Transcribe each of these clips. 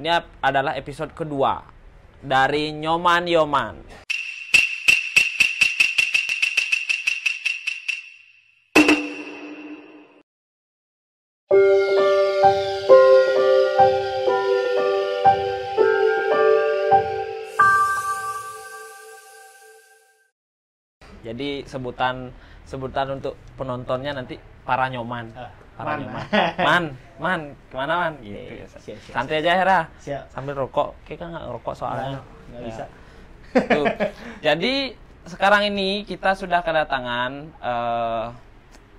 Ini adalah episode kedua dari Nyoman Yoman. Jadi sebutan untuk penontonnya nanti para nyoman. Para nyoman. Man, kemana man? Gitu. Siap. Santai aja Hera. Siap. Sambil rokok. Kita nggak ngerokok soalnya. Nggak bisa. Tuh. Jadi sekarang ini kita sudah kedatangan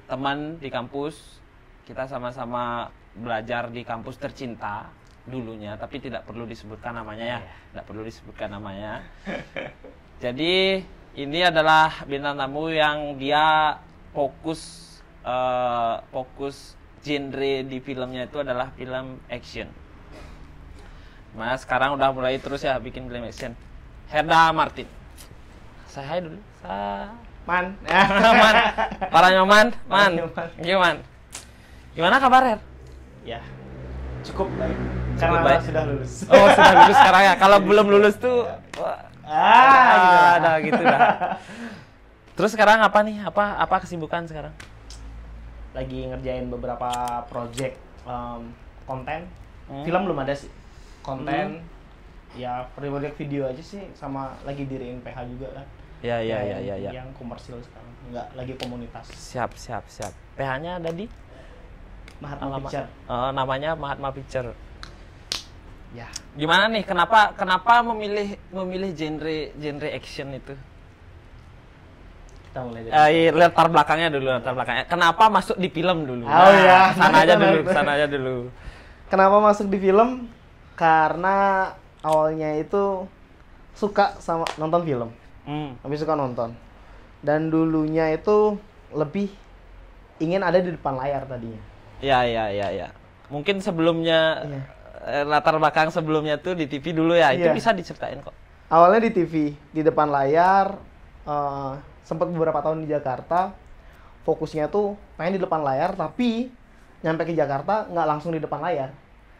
teman di kampus. Kita sama-sama belajar di kampus tercinta dulunya, tapi tidak perlu disebutkan namanya ya. Tidak perlu disebutkan namanya. Jadi ini adalah bintang tamu yang dia fokus genre di filmnya itu adalah film action. Mas sekarang udah mulai terus ya bikin film action. Herda Martin. Saya hai dulu. Man. Man. Para nyoman, man. Gimana kabar Her? Ya. Cukup baik. Cukup Karena baik. sudah lulus. Oh, sudah lulus sekarang ya. Kalau belum lulus tuh ada gitu dah. Terus sekarang apa nih? Apa kesibukan sekarang? Lagi ngerjain beberapa project konten. Film belum ada sih. Konten ya project video aja sih, sama lagi diriin PH juga kan. Ya. Yang komersil sekarang. Enggak lagi komunitas. Siap. PH-nya ada di Mahatma Picture. Namanya Mahatma Picture. Ya. Gimana nih? Kenapa memilih genre action itu? Kita mulai dari Latar belakangnya dulu. Kenapa masuk di film dulu? Oh ya. Sana aja dulu. Kenapa masuk di film? Karena awalnya itu suka sama nonton film. Lebih suka nonton. Dan dulunya itu lebih ingin ada di depan layar tadinya. Ya. Mungkin sebelumnya latar belakang sebelumnya tuh di TV dulu ya. Itu bisa diceritain kok. Awalnya di TV, di depan layar. Sempat beberapa tahun di Jakarta. Fokusnya tuh pengen di depan layar, tapi nyampe ke Jakarta nggak langsung di depan layar.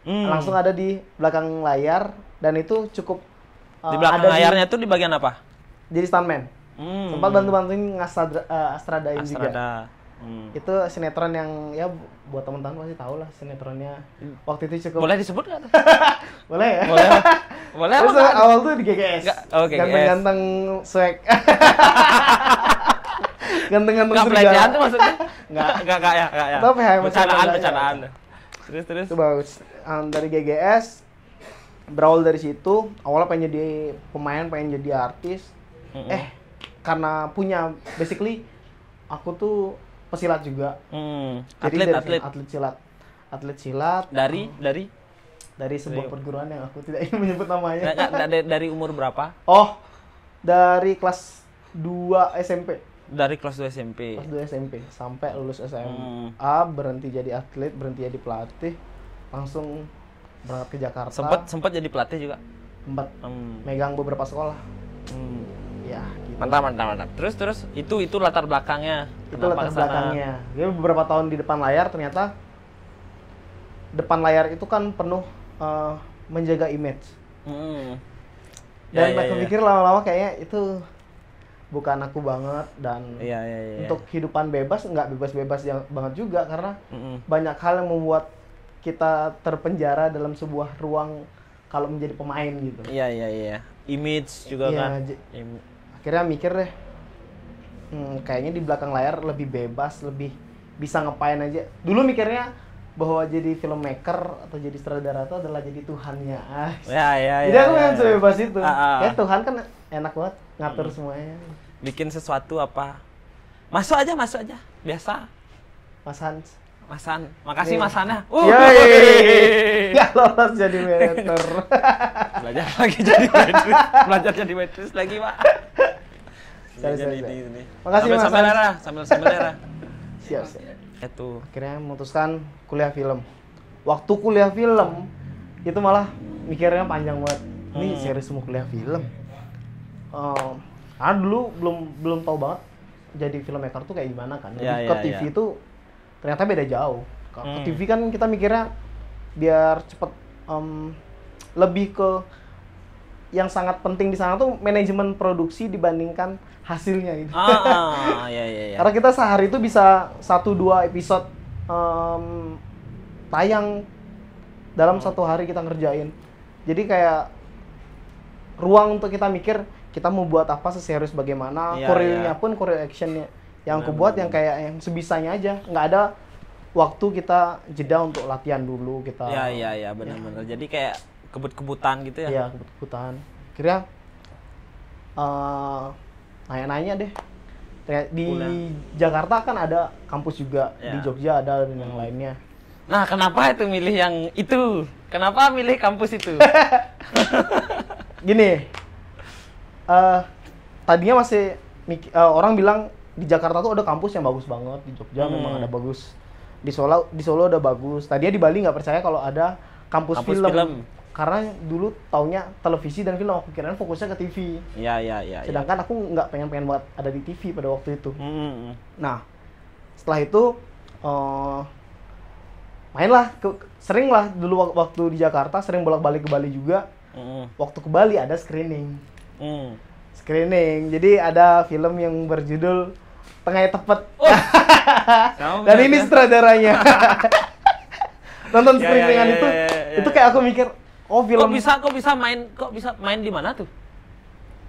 Langsung ada di belakang layar, dan itu cukup di belakang layarnya tuh di bagian apa? Jadi stuntman. Sempat bantu-bantuin Astradain juga. Itu sinetron yang ya buat teman-teman pasti tahu lah sinetronnya. Waktu itu cukup. Boleh disebut nggak? Boleh ya? Boleh. Terus awal tuh di GGS. GGS. Ganteng-ganteng swag. Ganteng-ganteng Nggak pelecehan tuh maksudnya? Nggak ya. Itu PHM Bercandaan. Terus. Itu bagus. Dari GGS berawal dari situ. Awalnya pengen jadi pemain, pengen jadi artis. Karena punya basically aku tuh pesilat juga. Jadi atlet silat. Dari sebuah perguruan yang aku tidak ingin menyebut namanya. Dari umur berapa? Oh, dari kelas 2 SMP. Dari kelas 2 SMP. Kelas 2 SMP sampai lulus SMA, berhenti jadi atlet, berhenti jadi pelatih, langsung berangkat ke Jakarta. Sempat jadi pelatih juga. Sempat megang beberapa sekolah. Ya, gitu. Mantap. Terus itu latar belakangnya. Itu latar belakangnya. Jadi beberapa tahun di depan layar, ternyata depan layar itu kan penuh menjaga image. Dan aku pikir lama-lama kayaknya itu bukan aku banget, dan untuk kehidupan bebas nggak bebas-bebas banget juga, karena banyak hal yang membuat kita terpenjara dalam sebuah ruang kalau menjadi pemain gitu. Iya. Image juga kan. Akhirnya mikir deh, kayaknya di belakang layar lebih bebas, lebih bisa ngapain aja. Dulu mikirnya bahwa jadi filmmaker atau jadi sutradara itu adalah jadi Tuhannya. Jadi aku pengen sebebas itu. Kayak Tuhan kan enak banget ngatur semuanya. Bikin sesuatu apa? Masuk aja. Biasa. Mas Hans. Makasih Mas Hana. Ya lolos jadi manajer. Belajar lagi jadi waitress. Belajar jadi waitress lagi, Pak. Ini. Makasih Mas Hans. Sambil Era. Siap. Itu. Akhirnya memutuskan kuliah film. Waktu kuliah film itu malah mikirnya panjang banget. Ini serius mau kuliah film. Karena dulu belum tahu banget jadi filmmaker tuh kayak gimana kan. Jadi ke TV itu ternyata beda jauh. Ke TV kan kita mikirnya biar cepet lebih ke yang sangat penting di sana tuh manajemen produksi dibandingkan hasilnya gitu. Iya. Karena kita sehari itu bisa 1-2 episode tayang dalam satu hari kita ngerjain. Jadi kayak ruang untuk kita mikir kita mau buat apa seserius bagaimana, koreonya pun koreo actionnya yang aku buat yang kayak yang sebisanya aja, nggak ada waktu kita jeda untuk latihan dulu kita. Iya benar-benar. Jadi kayak kebut-kebutan gitu ya? Iya, kebut-kebutan. Kira nanya-nanya deh. Di Jakarta kan ada kampus juga, di Jogja ada dan yang lainnya. Nah, kenapa itu milih yang itu? Kenapa milih kampus itu? Gini, tadinya masih orang bilang di Jakarta tuh ada kampus yang bagus banget, di Jogja memang ada bagus. Di Solo udah bagus. Tadinya di Bali nggak percaya kalau ada kampus film. Karena dulu taunya televisi dan film, aku kirain fokusnya ke TV. Iya. Sedangkan aku nggak pengen banget ada di TV pada waktu itu. Nah, setelah itu sering lah dulu waktu di Jakarta, sering bolak-balik ke Bali juga. Waktu ke Bali ada screening. Jadi ada film yang berjudul Tengahnya Tepet. Dan ini sutradaranya. Nonton screeningan itu kayak aku mikir, oh film kok bisa main di mana tuh?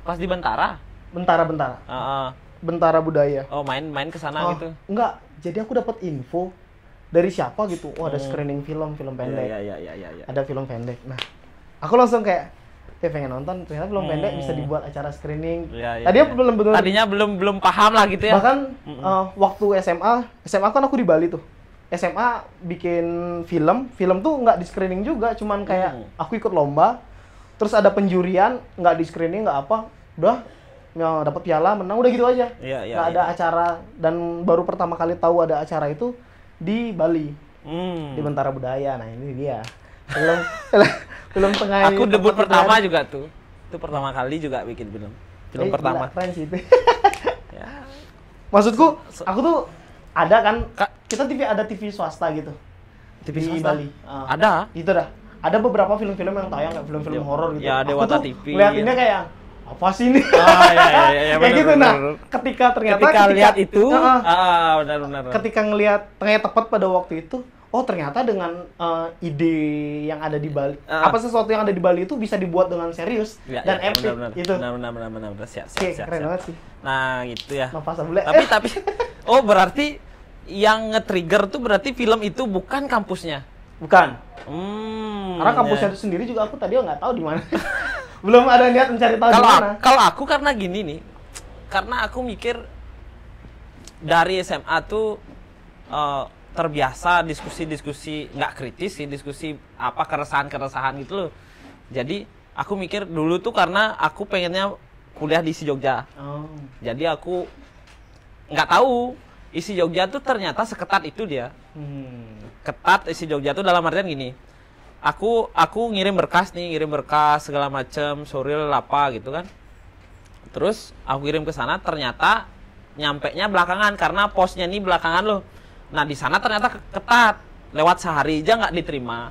Pas di Bentara. Bentara Budaya. Oh, main ke sana gitu. Enggak, jadi aku dapat info dari siapa gitu. Oh, ada screening film pendek. Iya. Ada film pendek. Nah, aku langsung kayak pengen nonton, ternyata film pendek bisa dibuat acara screening. Tadinya belum paham lah gitu ya. Bahkan waktu SMA kan aku di Bali tuh. SMA bikin film tuh nggak di screening juga, cuman kayak aku ikut lomba, terus ada penjurian, nggak di screening, nggak apa, udah dapat piala, menang, udah gitu aja. Nggak ada acara, dan baru pertama kali tahu ada acara itu di Bali, di Bentara Budaya. Nah ini dia film tengah. Aku debut pertama juga tuh, itu pertama kali juga bikin film pertama. Keren sih itu. Maksudku, aku tuh ada kan, kita ada TV swasta gitu. TV di swasta? Bali. Ada? Itu dah. Ada beberapa film-film yang tayang, kayak film-film horor gitu. Ya, Dewata TV. Ngeliatinnya kayak, apa sih ini? Iya, kayak gitu. Nah, ketika lihat itu, benar. Ketika ngelihat Tengahnya Tepat pada waktu itu, oh ternyata dengan ide yang ada di Bali, apa sesuatu yang ada di Bali itu bisa dibuat dengan serius dan epic gitu. Benar. Siap. Keren banget sih. Nah, gitu ya. Tapi oh, berarti yang nge-trigger tuh berarti film itu bukan kampusnya. Bukan. Karena kampusnya itu sendiri juga aku tadi nggak tahu di mana. Belum ada niat mencari tahu di mana. Kalau aku karena gini nih. Karena aku mikir dari SMA tuh terbiasa diskusi nggak kritis sih, diskusi apa keresahan gitu loh. Jadi aku mikir dulu tuh karena aku pengennya kuliah di isi Jogja. Jadi aku nggak tahu isi Jogja tuh ternyata seketat itu dia. Ketat isi Jogja tuh dalam artian gini. Aku ngirim berkas segala macam, suril apa gitu kan. Terus aku kirim ke sana, ternyata nyampenya belakangan karena posnya nih belakangan loh. Nah di sana ternyata ketat, lewat sehari aja nggak diterima.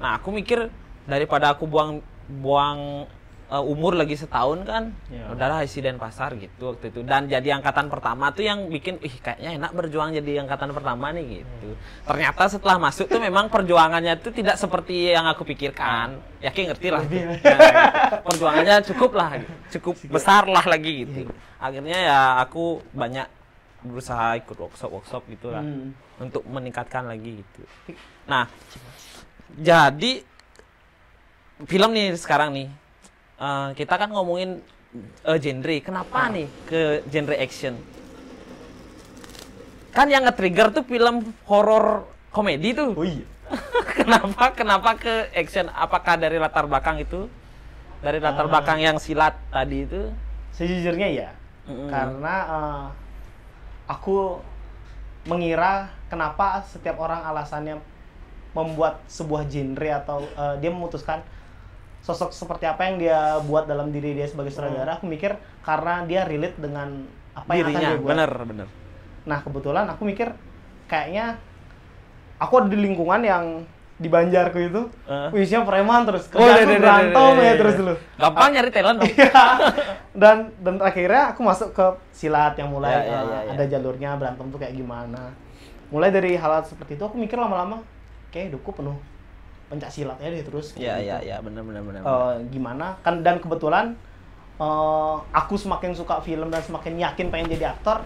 Nah aku mikir daripada aku buang umur lagi setahun kan, udahlah isi Denpasar gitu waktu itu. Dan jadi angkatan pertama tuh yang bikin, kayaknya enak berjuang jadi angkatan pertama nih gitu. Ternyata setelah masuk tuh memang perjuangannya tuh tidak seperti yang aku pikirkan. Yakin ngerti lah. Perjuangannya cukup besar lah lagi gitu. Akhirnya ya aku banyak berusaha ikut workshop gitu lah untuk meningkatkan lagi gitu. Nah, jadi film nih sekarang nih kita kan ngomongin genre. Kenapa nih ke genre action? Kan yang nge-trigger tuh film horor komedi tuh. Oh iya. Kenapa ke action? Apakah dari latar belakang itu? Dari latar belakang yang silat tadi itu? Sejujurnya ya. Karena aku mengira kenapa setiap orang alasannya membuat sebuah genre atau dia memutuskan sosok seperti apa yang dia buat dalam diri dia sebagai sutradara. Aku mikir karena dia relate dengan apa yang akan dia buat. Bener. Nah kebetulan aku mikir kayaknya aku ada di lingkungan yang di Banjarku itu, isinya preman terus. Oh, Kerjaan berantem ya terus dulu. Gampang nyari talent dong. Iya. dan akhirnya aku masuk ke silat yang mulai ada jalurnya berantem tuh kayak gimana. Mulai dari hal seperti itu aku mikir lama-lama kayak hidupku penuh pencak silat ya deh terus. Iya, benar. Gimana kan, dan kebetulan aku semakin suka film dan semakin yakin pengen jadi aktor,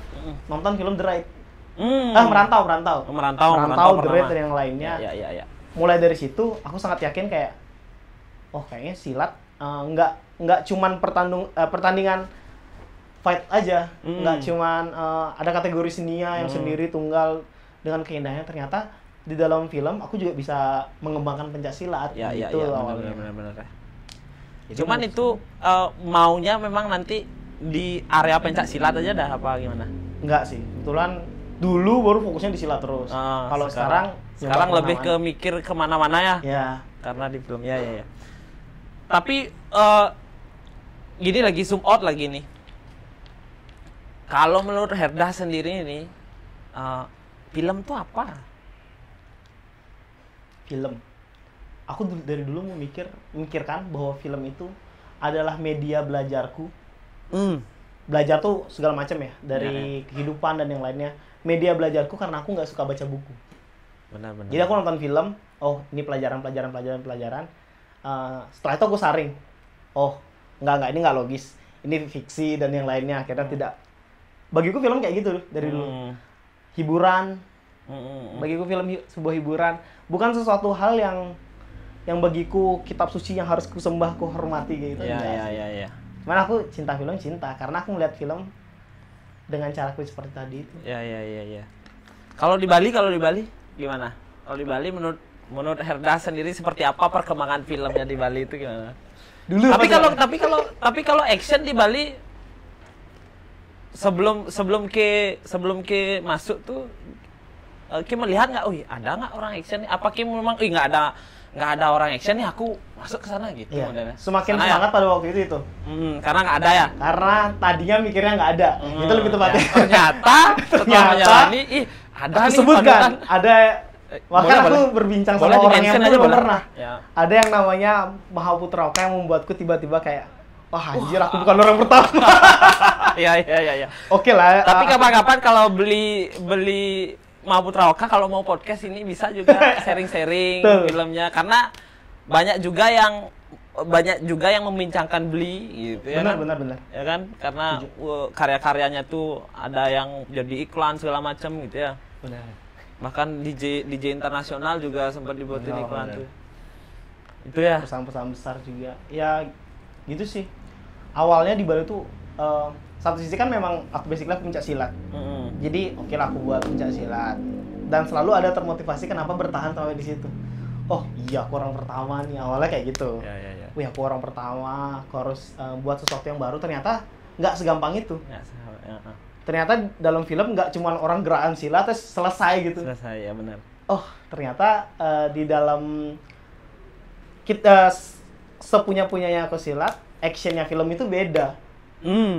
nonton film The Raid. Merantau, The Raid dan yang lainnya. Iya. Mulai dari situ aku sangat yakin kayak kayaknya silat nggak cuman pertandingan fight aja, nggak cuman ada kategori senia yang sendiri tunggal dengan keindahannya. Ternyata di dalam film aku juga bisa mengembangkan pencak silat. Gitu awalnya. Benar. Cuman itu maunya memang nanti di area pencak silat aja dah apa gimana? Enggak sih, kebetulan dulu baru fokusnya di silat terus. Kalau sekarang lebih ke mikir kemana-mana ya? Ya. Karena di film ya. Tapi gini lagi zoom out lagi nih. Kalau menurut Herdah sendiri ini film tuh apa? Film. Aku dari dulu memikirkan bahwa film itu adalah media belajarku. Belajar tuh segala macam ya, dari kehidupan dan yang lainnya. Media belajarku karena aku nggak suka baca buku. Benar. Jadi aku nonton film, ini pelajaran. Setelah itu aku saring. Enggak, ini nggak logis. Ini fiksi dan yang lainnya. Akhirnya tidak. Bagiku film kayak gitu dari dulu. Hiburan. Bagiku film sebuah hiburan. Bukan sesuatu hal yang bagiku kitab suci yang harus kusembah, kuhormati gitu. Iya. Cuman aku cinta karena aku melihat film dengan caraku seperti tadi itu. Iya. Kalau di Bali gimana? Kalau di Bali menurut Herdah sendiri seperti apa perkembangan filmnya di Bali itu gimana? Dulu. Tapi kalau action di Bali sebelum ke masuk tuh Kim melihat nggak? Ada nggak orang action nih? Apa Kim memang nggak ada orang action nih, aku masuk ke sana gitu. Iya. Semakin semangat pada waktu itu. Karena nggak ada ya? Karena tadinya mikirnya nggak ada. Itu lebih tepatnya. Ya. Ternyata setelah menjalani, ada nih. Sebutkan, ada. Bahkan aku berbincang sama orang yang belum pernah. Ya. Ada yang namanya Mahaputra Oka yang membuatku tiba-tiba kayak, anjir aku bukan orang pertama. Iya. Oke lah. Tapi kapan-kapan kalau beli Mahaputra Oka kalau mau podcast ini bisa juga sharing-sharing filmnya, karena banyak juga yang membincangkan Beli gitu ya. Benar. Ya kan? Karena karya-karyanya tuh ada yang jadi iklan segala macam gitu ya. Benar. Bahkan DJ internasional juga sempat dibuatin iklan tuh. Itu ya. Pesan-pesan besar juga. Ya gitu sih. Awalnya di Bali tuh satu sisi kan memang aku basically pencak silat. Jadi lah aku buat pencak silat. Dan selalu ada termotivasi kenapa bertahan sampai di situ. Aku orang pertama nih, awalnya kayak gitu. Ya. Wih, aku orang pertama, aku harus buat sesuatu yang baru. Ternyata nggak segampang itu. Ternyata dalam film nggak cuma orang gerakan silat terus selesai gitu. Selesai, ya benar. Ternyata di dalam kita sepunya-punyanya aku silat, actionnya film itu beda.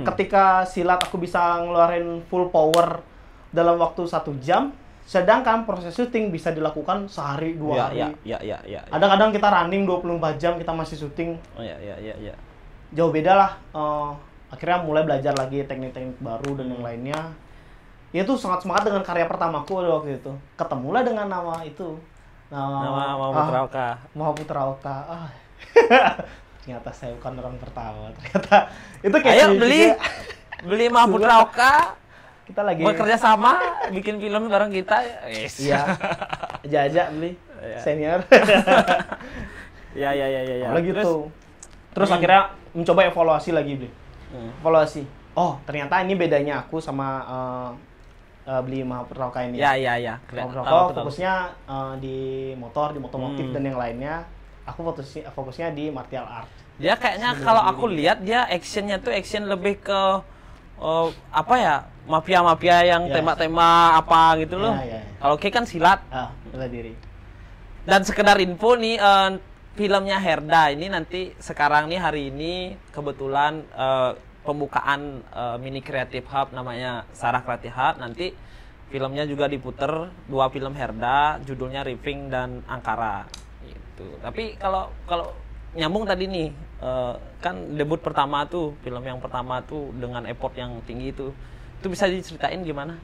Ketika silat aku bisa ngeluarin full power dalam waktu 1 jam, sedangkan proses syuting bisa dilakukan sehari 2 hari. Iya. Kadang-kadang kita running 24 jam kita masih syuting. Iya. Jauh beda lah. Akhirnya mulai belajar lagi teknik-teknik baru dan yang lainnya. Itu sangat semangat dengan karya pertamaku waktu itu. Ketemulah dengan nama itu. Nama Mahaputra Oka. Ternyata saya bukan orang pertama. Ternyata itu kayak ayo beli Mahaputra Oka. Kita lagi bekerja sama bikin film bareng kita. Iya. Aja beli senior. Ya. Lagi gitu. Terus akhirnya mencoba evaluasi lagi beli. Evaluasi. Ternyata ini bedanya aku sama beli Mahaputra Oka ini. Iya. Mahaputra Oka fokusnya di motomotif dan yang lainnya. Aku fokusnya di martial art. Dia kayaknya kalau aku lihat dia actionnya tuh action lebih ke mafia yang tembak-tembak apa gitu loh. Kalau K kan silat. Bela diri. Dan sekedar info nih, filmnya Herdah ini nanti sekarang nih hari ini kebetulan pembukaan mini creative hub namanya Sarah Creative Hub. Nanti filmnya juga diputer, 2 film Herda, judulnya Riving dan Angkara gitu. Tapi kalau nyambung tadi nih, kan debut pertama tuh, film yang pertama tuh dengan effort yang tinggi itu bisa diceritain gimana?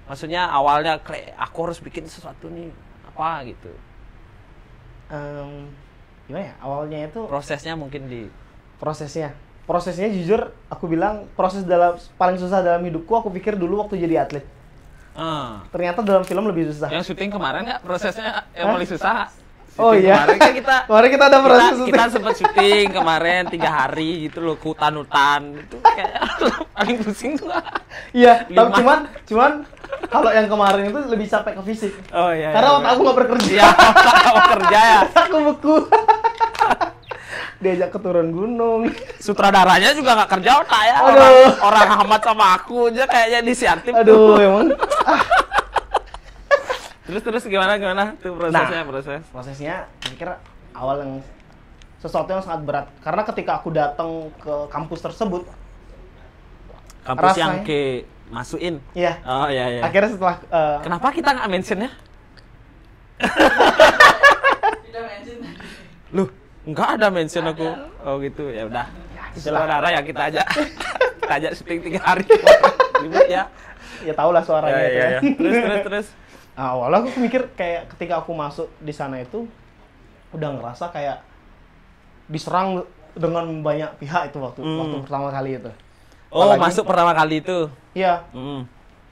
Maksudnya awalnya aku harus bikin sesuatu nih apa gitu. Gimana ya? Awalnya itu Prosesnya mungkin prosesnya jujur aku bilang paling susah dalam hidupku, aku pikir dulu waktu jadi atlet. Ternyata dalam film lebih susah. Yang syuting kemarin nggak prosesnya yang paling susah? Oh iya. Kemarin kita ada proses syuting. Kita sempat syuting kemarin 3 hari gitu loh, hutan-hutan itu kayak paling pusing tuh. Iya, tapi cuman kalau yang kemarin itu lebih capek ke fisik. Oh iya. Karena waktu aku nggak bekerja. Iya, aku kerja ya. Aku beku. Diajak ke turun gunung. Sutradaranya juga nggak kerja otak ya. Orang Ahmad sama aku aja kayaknya inisiatif. Aduh, emang. Terus gimana tuh prosesnya pikir awal yang sesuatu yang sangat berat, karena ketika aku datang ke kampus tersebut, kampus yang masukin. Iya. Oh iya. Akhirnya setelah kenapa kita nggak mention ya? Tidak mention. Loh, nggak ada mention aku. Oh gitu, ya udah. Saudara ya kita ajak syuting 3 hari. Ribet ya. Ya tau lah suaranya itu. Ya. Terus. Awalnya aku mikir kayak ketika aku masuk di sana itu udah ngerasa kayak diserang dengan banyak pihak itu waktu pertama kali itu. Oh, masuk pertama kali itu. Iya.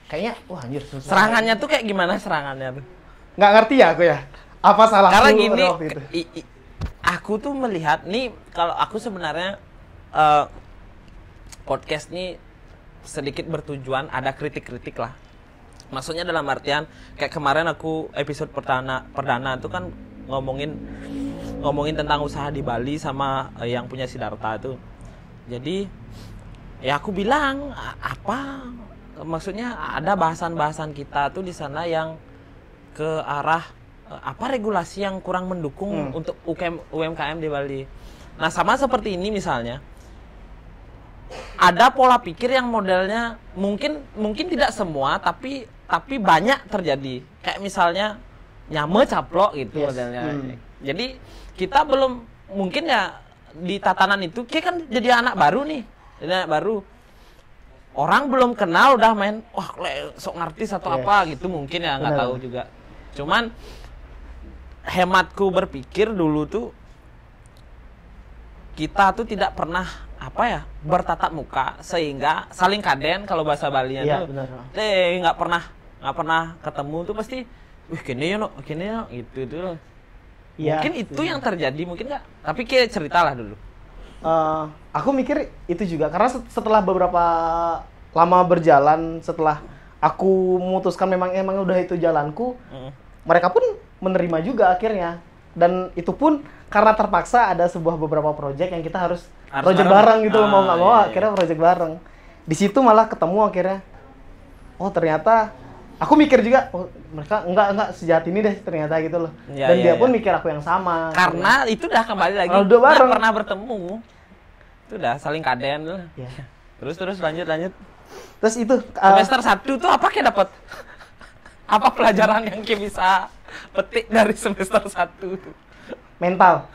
Kayaknya wah anjir susah. Serangannya tuh kayak gimana serangannya tuh? Nggak ngerti ya aku ya. Apa salahku karena gini, waktu itu? Aku tuh melihat nih, kalau aku sebenarnya podcast nih sedikit bertujuan ada kritik-kritik lah. Maksudnya dalam artian kayak kemarin aku episode perdana itu kan ngomongin tentang usaha di Bali sama yang punya Siddhartha itu. Jadi ya aku bilang maksudnya ada bahasan-bahasan kita tuh di sana yang ke arah regulasi yang kurang mendukung untuk UMKM di Bali. Nah, sama seperti ini misalnya. Ada pola pikir yang modelnya mungkin tidak semua tapi banyak terjadi. Kayak misalnya nyame caplok gitu modelnya. Jadi kita belum mungkin ya di tatanan itu kita kan jadi anak baru nih. Jadi anak baru. Orang belum kenal udah main sok ngerti satu apa gitu mungkin ya nggak tahu juga. Cuman hematku berpikir dulu tuh kita tuh tidak pernah bertatap muka sehingga saling kaden kalau bahasa Balinya tuh. Nggak pernah ketemu tuh pasti kini ya gitu tuh. Ya, mungkin itu yang terjadi mungkin nggak, tapi kayak ceritalah dulu. Aku mikir itu juga karena setelah beberapa lama berjalan, setelah aku memutuskan memang udah itu jalanku, mereka pun menerima juga akhirnya. Dan itu pun karena terpaksa ada beberapa project yang kita harus project bareng gitu, mau nggak mau akhirnya project bareng. Di situ malah ketemu akhirnya. Oh ternyata aku mikir juga, mereka enggak sejahat ini deh ternyata gitu loh. Dan dia pun mikir aku yang sama. Karena gitu. Itu udah kembali lagi. Udah bareng. Pernah bertemu. Itu udah saling kaden loh. Terus lanjut. Terus itu semester 1 tuh apa kayak dapat? Apa pelajaran yang kayak bisa petik dari semester 1 tuh? Mental.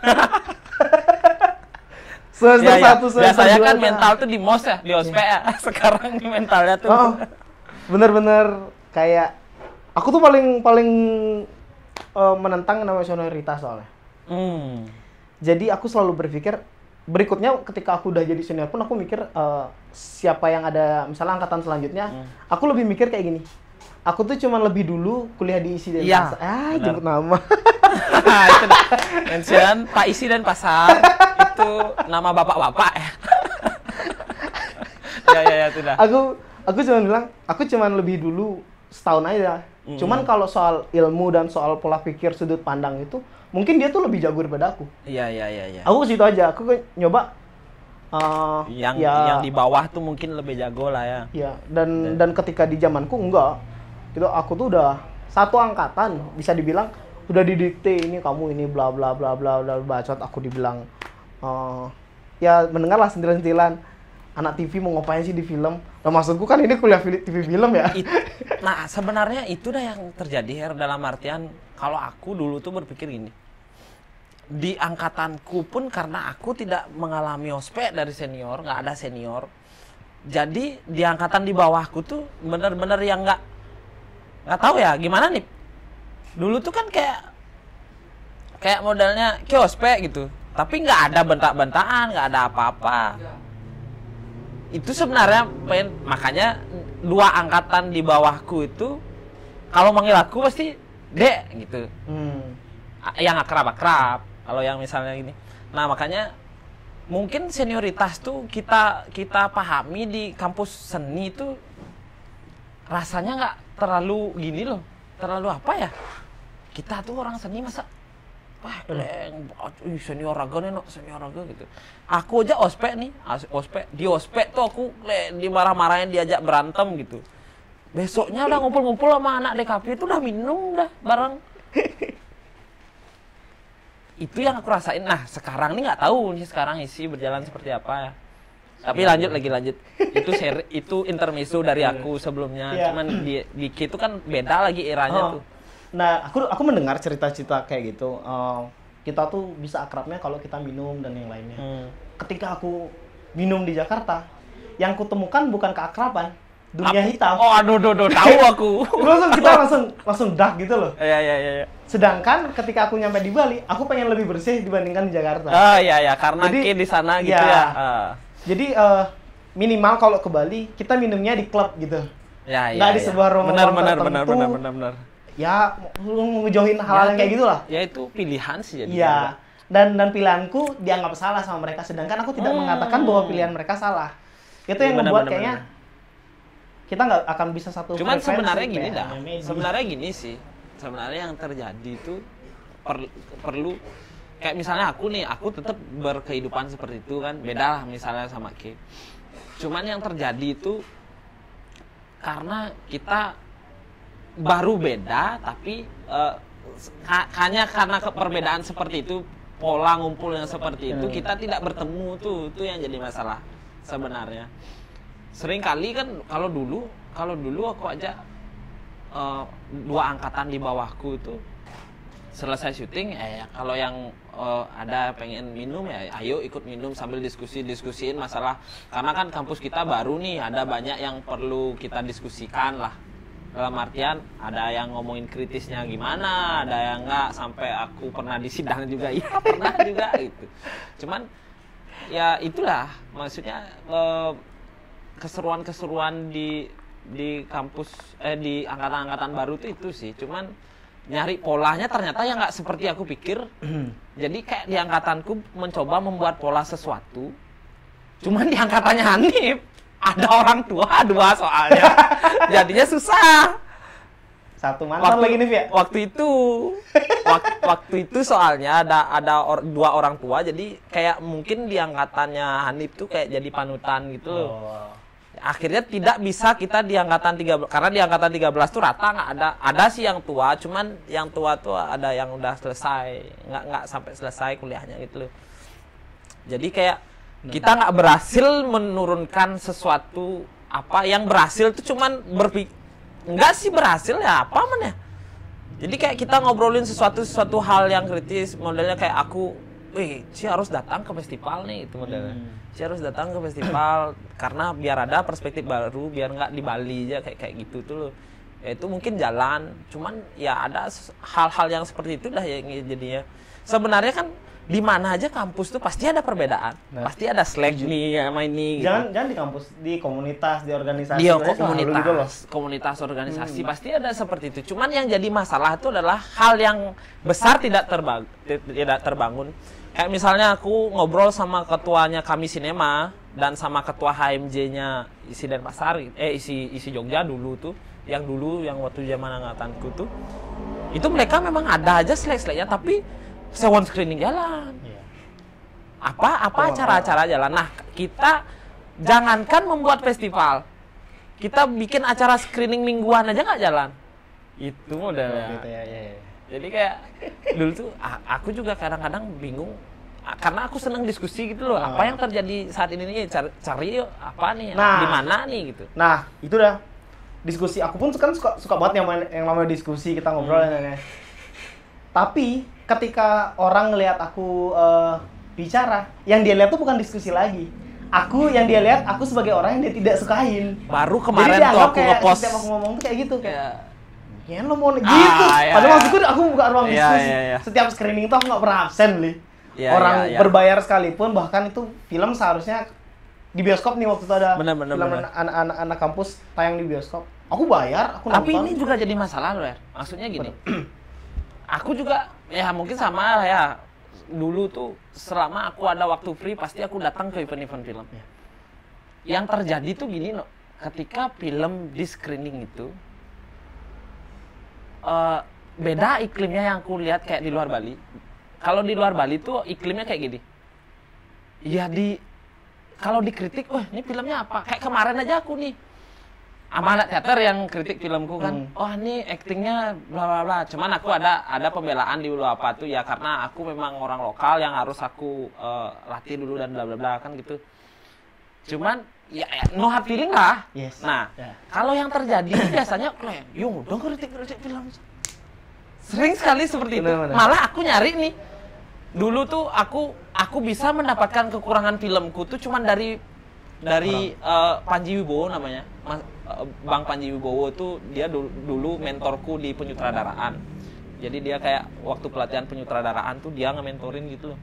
Semester 1 semester 2. Biasanya kan mental tuh di MOS ya, di OSPE ya. Sekarang di mentalnya tuh. Bener-bener kayak aku tuh paling menentang namanya senioritas soalnya. Jadi aku selalu berpikir berikutnya ketika aku udah jadi senior pun aku mikir siapa yang ada misalnya angkatan selanjutnya, aku lebih mikir kayak gini. Aku tuh cuma lebih dulu kuliah di ISI dan Pasar. Jemput nama. Itu mention Pak ISI dan Pasar. Itu nama bapak-bapak ya. Ya sudah. Aku cuma bilang, aku cuma lebih dulu setahun aja. Cuman kalau soal ilmu dan soal pola pikir sudut pandang itu, mungkin dia tuh lebih jago daripada aku. Iya. Aku ke situ aja, aku nyoba yang di bawah tuh mungkin lebih jago lah ya. Iya, dan ketika di zamanku enggak. Gitu aku tuh udah satu angkatan bisa dibilang udah didikte ini kamu ini bla bla bla bla bla bacot, aku dibilang ya mendengarlah sentilan-sentilan. anak TV mau ngapain sih di film? Nah, maksudku kan ini kuliah TV film ya. Nah, sebenarnya itu dah yang terjadi Her, dalam artian kalau aku dulu tuh berpikir gini. Di angkatanku pun karena aku tidak mengalami ospek dari senior, nggak ada senior. Jadi di angkatan di bawahku tuh bener-bener yang nggak tahu ya gimana nih. Dulu tuh kan kayak modelnya kayak ospek gitu. Tapi nggak ada bentak-bentakan, nggak ada apa-apa. Itu sebenarnya makanya 2 angkatan di bawahku itu kalau manggil aku pasti Dek gitu. Yang akrab-akrab. Kalau yang misalnya gini. Nah, makanya mungkin senioritas tuh kita pahami di kampus seni itu rasanya nggak terlalu gini loh. Terlalu apa ya? Kita tuh orang seni masa wah, senior raga nih, senior raga gitu. Aku aja ospek nih, di ospek tuh aku dimarah-marahin, diajak berantem gitu. Besoknya udah ngumpul-ngumpul sama anak DKP itu udah minum dah bareng. Itu yang aku rasain. Nah, sekarang nih nggak tahu nih sekarang isi berjalan seperti apa ya. Tapi lanjut. Itu intermezzo dari aku sebelumnya. Cuman di itu kan beda lagi eranya tuh. Nah, aku mendengar cerita-cerita kayak gitu. Kita tuh bisa akrabnya kalau kita minum dan yang lainnya. Ketika aku minum di Jakarta, yang kutemukan bukan keakraban, dunia hitam. Oh, aduh, tahu aku. Kita langsung dark gitu loh. Iya. Sedangkan ketika aku nyampe di Bali, aku pengen lebih bersih dibandingkan di Jakarta. Iya, karena di sana gitu ya. Jadi minimal kalau ke Bali, kita minumnya di klub gitu. Nggak di sebuah rumah tertentu. Benar. Ya, ngejauhin hal-hal yang kayak gitulah. Ya itu pilihan sih jadi. Iya. Dan pilihanku dianggap salah sama mereka, sedangkan aku tidak mengatakan bahwa pilihan mereka salah. Itu yang membuat kayaknya kita nggak akan bisa satu cuman sebenarnya gini dah. Sebenarnya gini sih. Sebenarnya yang terjadi itu perlu kayak misalnya aku tetap berkehidupan seperti itu kan, beda lah misalnya sama Ki. Cuman yang terjadi itu karena kita baru beda, tapi hanya karena perbedaan seperti itu, pola ngumpul yang seperti itu, kita tidak bertemu tuh, itu yang jadi masalah sebenarnya. Sering kali kan kalau dulu aku aja 2 angkatan di bawahku itu selesai syuting, kalau yang ada pengen minum ya ayo ikut minum sambil diskusiin masalah, karena kan kampus kita baru nih, ada banyak yang perlu kita diskusikan lah. Dalam artian ada yang ngomongin kritisnya gimana, ada yang enggak, sampai aku pernah di sidang juga, ya pernah juga gitu. Cuman ya itulah maksudnya keseruan di kampus di angkatan-angkatan baru itu sih. Cuman nyari polanya ternyata ya nggak seperti aku pikir. Jadi kayak di angkatanku mencoba membuat pola sesuatu, cuman di angkatannya Hanif ada orang tua 2 soalnya. Jadinya susah. Satu mantan lagi nih, ya? Waktu itu soalnya ada 2 orang tua, jadi kayak mungkin di angkatannya Hanif tuh kayak jadi panutan gitu loh. Akhirnya tidak bisa kita di angkatan 13, karena di angkatan 13 tuh rata nggak ada sih yang tua, cuman yang tua tuh ada yang udah selesai, nggak sampai selesai kuliahnya gitu loh. Jadi kayak kita nggak berhasil menurunkan sesuatu apa yang berhasil tuh, cuman nggak sih berhasil ya apa mana ya. Jadi kayak kita ngobrolin sesuatu hal yang kritis, modelnya kayak aku, Ci harus datang ke festival nih, itu modelnya. Ci harus datang ke festival karena biar ada perspektif baru, biar nggak di Bali aja kayak gitu tuh loh. Ya itu mungkin jalan, cuman ya ada hal-hal yang seperti itu dah yang jadinya. Sebenarnya kan di mana aja kampus tuh pasti ada perbedaan, pasti ada slack nih sama ini. Jangan di kampus, di komunitas, di organisasi. Di komunitas organisasi pasti ada seperti itu. Cuman yang jadi masalah itu adalah hal yang besar tidak terbangun. Kayak misalnya aku ngobrol sama ketuanya Kami Sinema dan sama ketua HMJ-nya isi Denpasar, isi Jogja dulu tuh, yang waktu zaman angkatanku tuh, itu mereka memang ada aja slack-slacknya, tapi sewan screening jalan. Apa acara-acara jalan. Nah, kita jangankan membuat festival, kita bikin acara screening mingguan aja nggak jalan. Itu modelnya. Jadi kayak dulu tuh aku juga kadang-kadang bingung, karena aku senang diskusi gitu loh. Apa yang terjadi saat ini nih, cari yuk apa nih, Nah. di mana nih gitu. Nah, itu dah diskusi. Aku pun kan suka banget yang namanya diskusi, kita ngobrol ya. Tapi ketika orang ngelihat aku bicara, yang dia lihat tuh bukan diskusi lagi. Yang dia lihat aku sebagai orang yang dia tidak sukain. Baru kemarin Jadi tuh aku kayak ngepost. setiap aku ngomong tuh kayak gitu kayak. Ya. Ya lo mau gitu. Padahal maksudku aku buka ruang Iya, diskusi. iya. Setiap screening tuh aku nggak pernah absen, Li. Iya, Orang iya. berbayar sekalipun, bahkan itu film seharusnya di bioskop nih waktu itu ada Bener. film anak kampus tayang di bioskop. Aku bayar, aku Tapi nonton. ini juga jadi masalah loh ya. Maksudnya gini. Aku juga ya mungkin sama ya. Dulu tuh selama aku ada waktu free pasti aku datang ke event-event film. Yang terjadi tuh gini loh. Ketika film di screening itu beda iklimnya yang aku lihat kayak di luar Bali. Kalau di luar Bali tuh iklimnya kayak gini. Ya kalau dikritik, ini filmnya apa? Kayak kemarin aja aku nih. Amanat Teater yang kritik filmku kan. Ini aktingnya bla bla bla. Cuman aku ada pembelaan di dulu apa tuh ya karena aku memang orang lokal yang harus aku latih dulu dan bla bla bla kan gitu. Cuman ya no hard feeling lah. Yes. Nah, kalau yang terjadi biasanya yo dong kritik film. Sering sekali seperti itu. Bener. Malah aku nyari nih. Dulu tuh aku bisa mendapatkan kekurangan filmku tuh cuman dari Panji Wibowo namanya. Bang Panji Wibowo tuh dia dulu mentorku di penyutradaraan. Jadi dia kayak waktu pelatihan penyutradaraan tuh dia nge-mentorin gitu loh.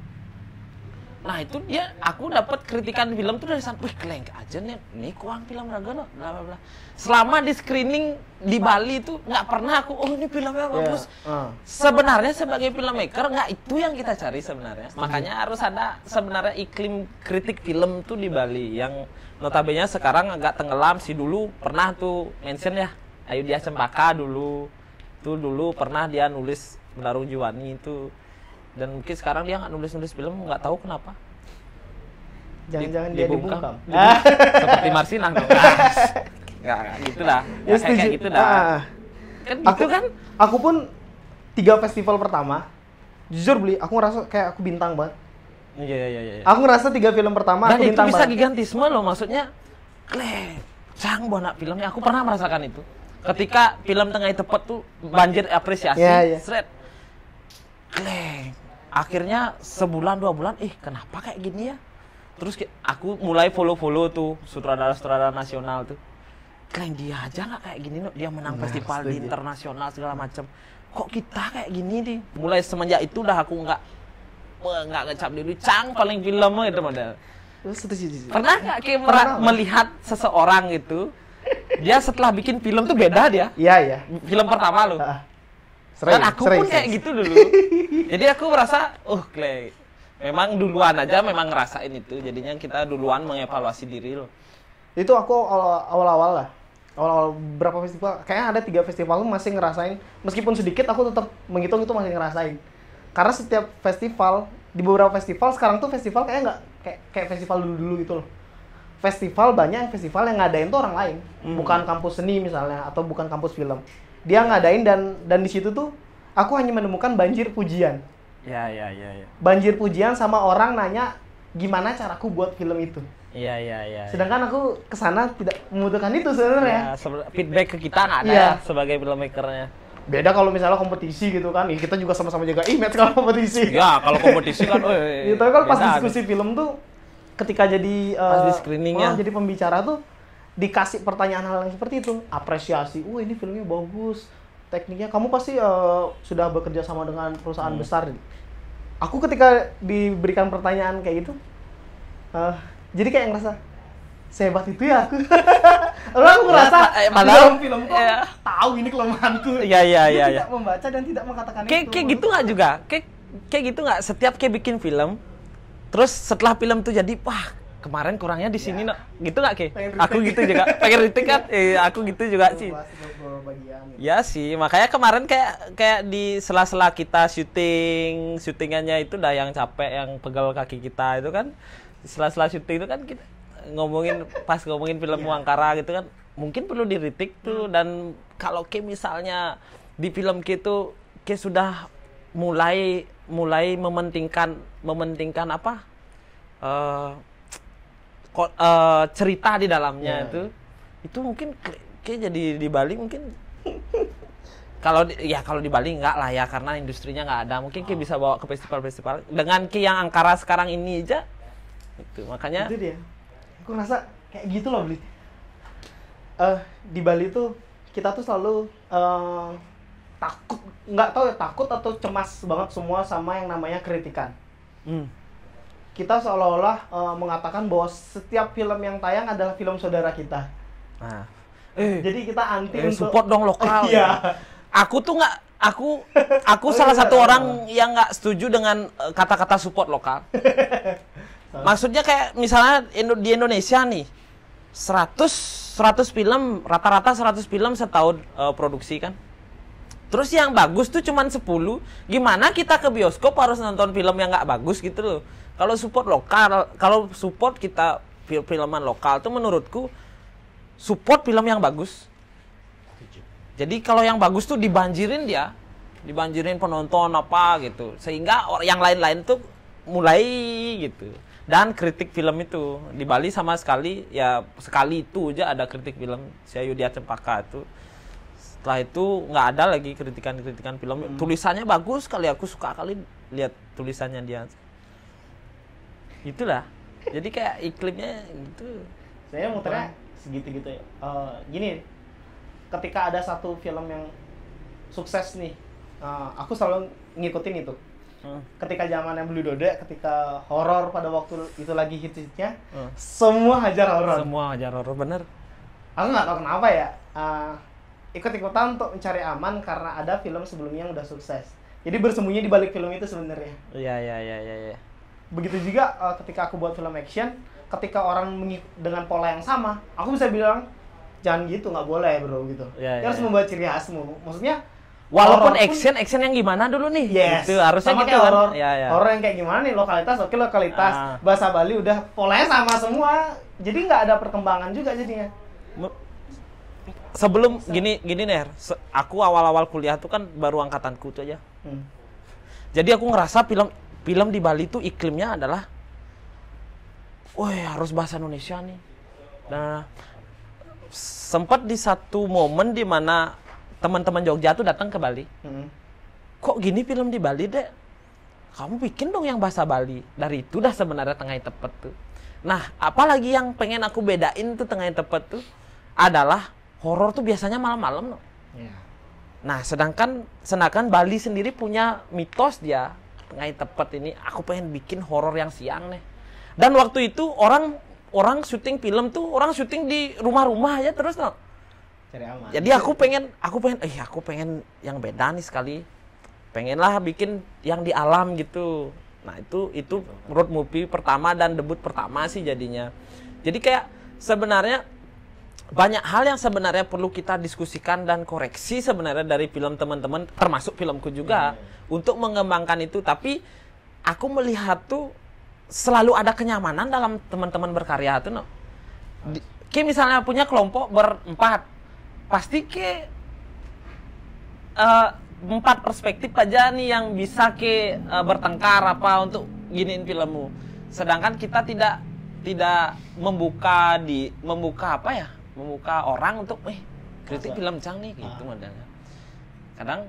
Nah itu aku dapat kritikan film tuh dari sana. Wih keleng aja nih kurang film raga loh, bla bla bla. Selama di screening di Bali tuh nggak pernah aku, ini filmnya bagus. Sebenarnya sebagai filmmaker nggak itu yang kita cari sebenarnya. Makanya harus ada sebenarnya iklim kritik film tuh di Bali yang notabene sekarang agak tenggelam sih. Dulu pernah tuh mention ya Ayudhya Cempaka dulu pernah dia nulis Menarung Jiwani itu. Dan mungkin sekarang dia nggak nulis film, nggak tahu kenapa. Jangan-jangan dia dibungkam. Seperti Marsinah dong. Nggak gitu lah. Ya, kayak gitu dah. Kan gitu kan? Aku pun 3 festival pertama, jujur Bli, aku ngerasa kayak aku bintang banget. Iya. Aku ngerasa 3 film pertama Dan aku itu bintang bisa banget. gigantisme loh, maksudnya. Cang buana filmnya, aku pernah merasakan itu. Ketika film tengah tepet tuh banjir apresiasi, seret. Akhirnya sebulan 2 bulan, kenapa kayak gini ya? Terus aku mulai follow tuh sutradara nasional tuh. Dia aja nggak kayak gini loh, dia menang festival di internasional segala macam. Kok kita kayak gini nih? Mulai semenjak itu udah aku nggak ngecap diri Cang paling film gitu model. Pernah nggak melihat seseorang gitu? Dia setelah bikin film tuh beda dia. Iya. Film pertama loh. Dan aku pun kayak gitu dulu. Jadi aku merasa, memang duluan aja memang ngerasain itu. Jadinya kita duluan mengevaluasi diri loh. Itu aku awal-awal lah. Awal-awal berapa festival, kayaknya ada 3 festival masih ngerasain. Meskipun sedikit, aku tetap menghitung itu masih ngerasain. Karena setiap festival, di beberapa festival, sekarang tuh festival kayak nggak kayak festival dulu-dulu gitu loh. Festival banyak festival yang ngadain tuh orang lain. Bukan kampus seni misalnya, atau bukan kampus film. Dia ngadain dan di situ tuh aku hanya menemukan banjir pujian. Ya. Banjir pujian sama orang nanya gimana caraku buat film itu. Iya. Sedangkan aku kesana tidak membutuhkan itu sebenarnya. Feedback ke kita nggak ada ya sebagai filmmakernya. Beda kalau misalnya kompetisi gitu kan, kita juga sama-sama jaga image kalau kompetisi. Ya kalau kompetisi kan, tapi kalau pas diskusi film tuh, ketika jadi pas di screeningnya, jadi pembicara tuh dikasih pertanyaan hal yang seperti itu, apresiasi, ini filmnya bagus, tekniknya, kamu pasti sudah bekerja sama dengan perusahaan besar. Aku ketika diberikan pertanyaan kayak gitu, jadi kayak ngerasa sehebat itu ya aku. Lalu aku ngerasa dalam film kok tahu ini kelemahanku. Iya. Tidak membaca dan tidak mengatakan itu. Kayak gitu nggak juga? Kayak gitu nggak? Setiap kayak bikin film, terus setelah film tuh jadi, wah kemarin kurangnya di sini, gitu nggak Ke? Aku gitu juga. Pengen retake kan? Aku gitu juga sih. Ya sih, makanya kemarin kayak di sela-sela kita syutingannya itu dah yang capek, yang pegal kaki kita itu kan. Sela-sela syuting itu kan kita ngomongin film Wangkara gitu kan, mungkin perlu diritik tuh. Dan kalau misalnya di film itu sudah mulai mulai mementingkan apa cerita di dalamnya itu mungkin kayak jadi di Bali mungkin kalau di Bali enggak lah ya, karena industrinya nggak ada, mungkin kayak bisa bawa ke festival-festival dengan yang Angkara sekarang ini aja itu, makanya itu dia, aku ngerasa kayak gitu loh Bli. Di Bali tuh kita tuh selalu takut, nggak tahu ya, takut atau cemas banget semua sama yang namanya kritikan. Kita seolah-olah mengatakan bahwa setiap film yang tayang adalah film saudara kita. nah, jadi kita anti untuk support dong lokal. Iya. Aku tuh nggak, aku salah satu orang yang nggak setuju dengan kata-kata support lokal. Maksudnya kayak misalnya di Indonesia nih 100 film, rata-rata 100 film setahun produksi kan. Terus yang bagus tuh cuman 10. Gimana kita ke bioskop harus nonton film yang nggak bagus gitu loh. Kalau support lokal, kalau support kita filman lokal tuh menurutku support film yang bagus. Jadi kalau yang bagus tuh dibanjirin penonton apa gitu. Sehingga yang lain-lain tuh mulai gitu. Dan kritik film itu di Bali sama sekali ya, sekali itu aja ada kritik film Si Ayudhya Cempaka itu. Setelah itu nggak ada lagi kritikan film. Tulisannya bagus kali, aku suka kali lihat tulisannya dia. Itulah. Jadi kayak iklimnya gitu. Saya muternya segitu-gitu ya. Gini, ketika ada satu film yang sukses nih, aku selalu ngikutin itu. Ketika zamannya Blue Dode, ketika horor pada waktu itu lagi hit-hitnya, semua hajar horor. Semua hajar horor, bener. Aku nggak tahu kenapa ya, ikut-ikutan untuk mencari aman karena ada film sebelumnya yang udah sukses. Jadi bersembunyi di balik film itu sebenarnya. Iya. Begitu juga ketika aku buat film action, ketika orang dengan pola yang sama, aku bisa bilang jangan gitu, nggak boleh bro gitu. Harus membuat ciri khasmu. Maksudnya walaupun action yang gimana dulu nih? Yes. Itu harusnya sama gitu kayak kan. Horor yang kayak gimana nih, lokalitas bahasa Bali udah polanya sama semua. Jadi nggak ada perkembangan juga jadinya. Sebelum gini Ner, aku awal-awal kuliah tuh kan baru angkatanku tuh aja. Jadi aku ngerasa film di Bali tuh iklimnya adalah harus bahasa Indonesia nih. Nah, sempat di satu momen di mana teman-teman Jogja tuh datang ke Bali. Kok gini film di Bali, Dek? Kamu bikin dong yang bahasa Bali. Dari itu dah sebenarnya Tengah Tepet tuh. Nah, apalagi yang pengen aku bedain tuh Tengah Tepet tuh adalah horor tuh biasanya malam-malam. No? Nah, sedangkan Bali sendiri punya mitos dia. Tengah Tepet ini, aku pengen bikin horor yang siang nih. Dan waktu itu orang syuting film tuh, orang syuting di rumah-rumah aja terus, no. Cari aman. Jadi aku pengen yang beda nih sekali. Pengenlah bikin yang di alam gitu. Nah, itu road movie pertama dan debut pertama sih jadinya. Jadi kayak sebenarnya banyak hal yang sebenarnya perlu kita diskusikan dan koreksi sebenarnya dari film teman-teman, termasuk filmku juga, untuk mengembangkan itu. Tapi aku melihat tuh selalu ada kenyamanan dalam teman-teman berkarya tuh, no. Kayak misalnya punya kelompok berempat, pasti ke 4 perspektif aja nih yang bisa bertengkar apa untuk giniin filmmu. Sedangkan kita tidak membuka orang untuk kritik film Cang nih gitu modelnya. Kadang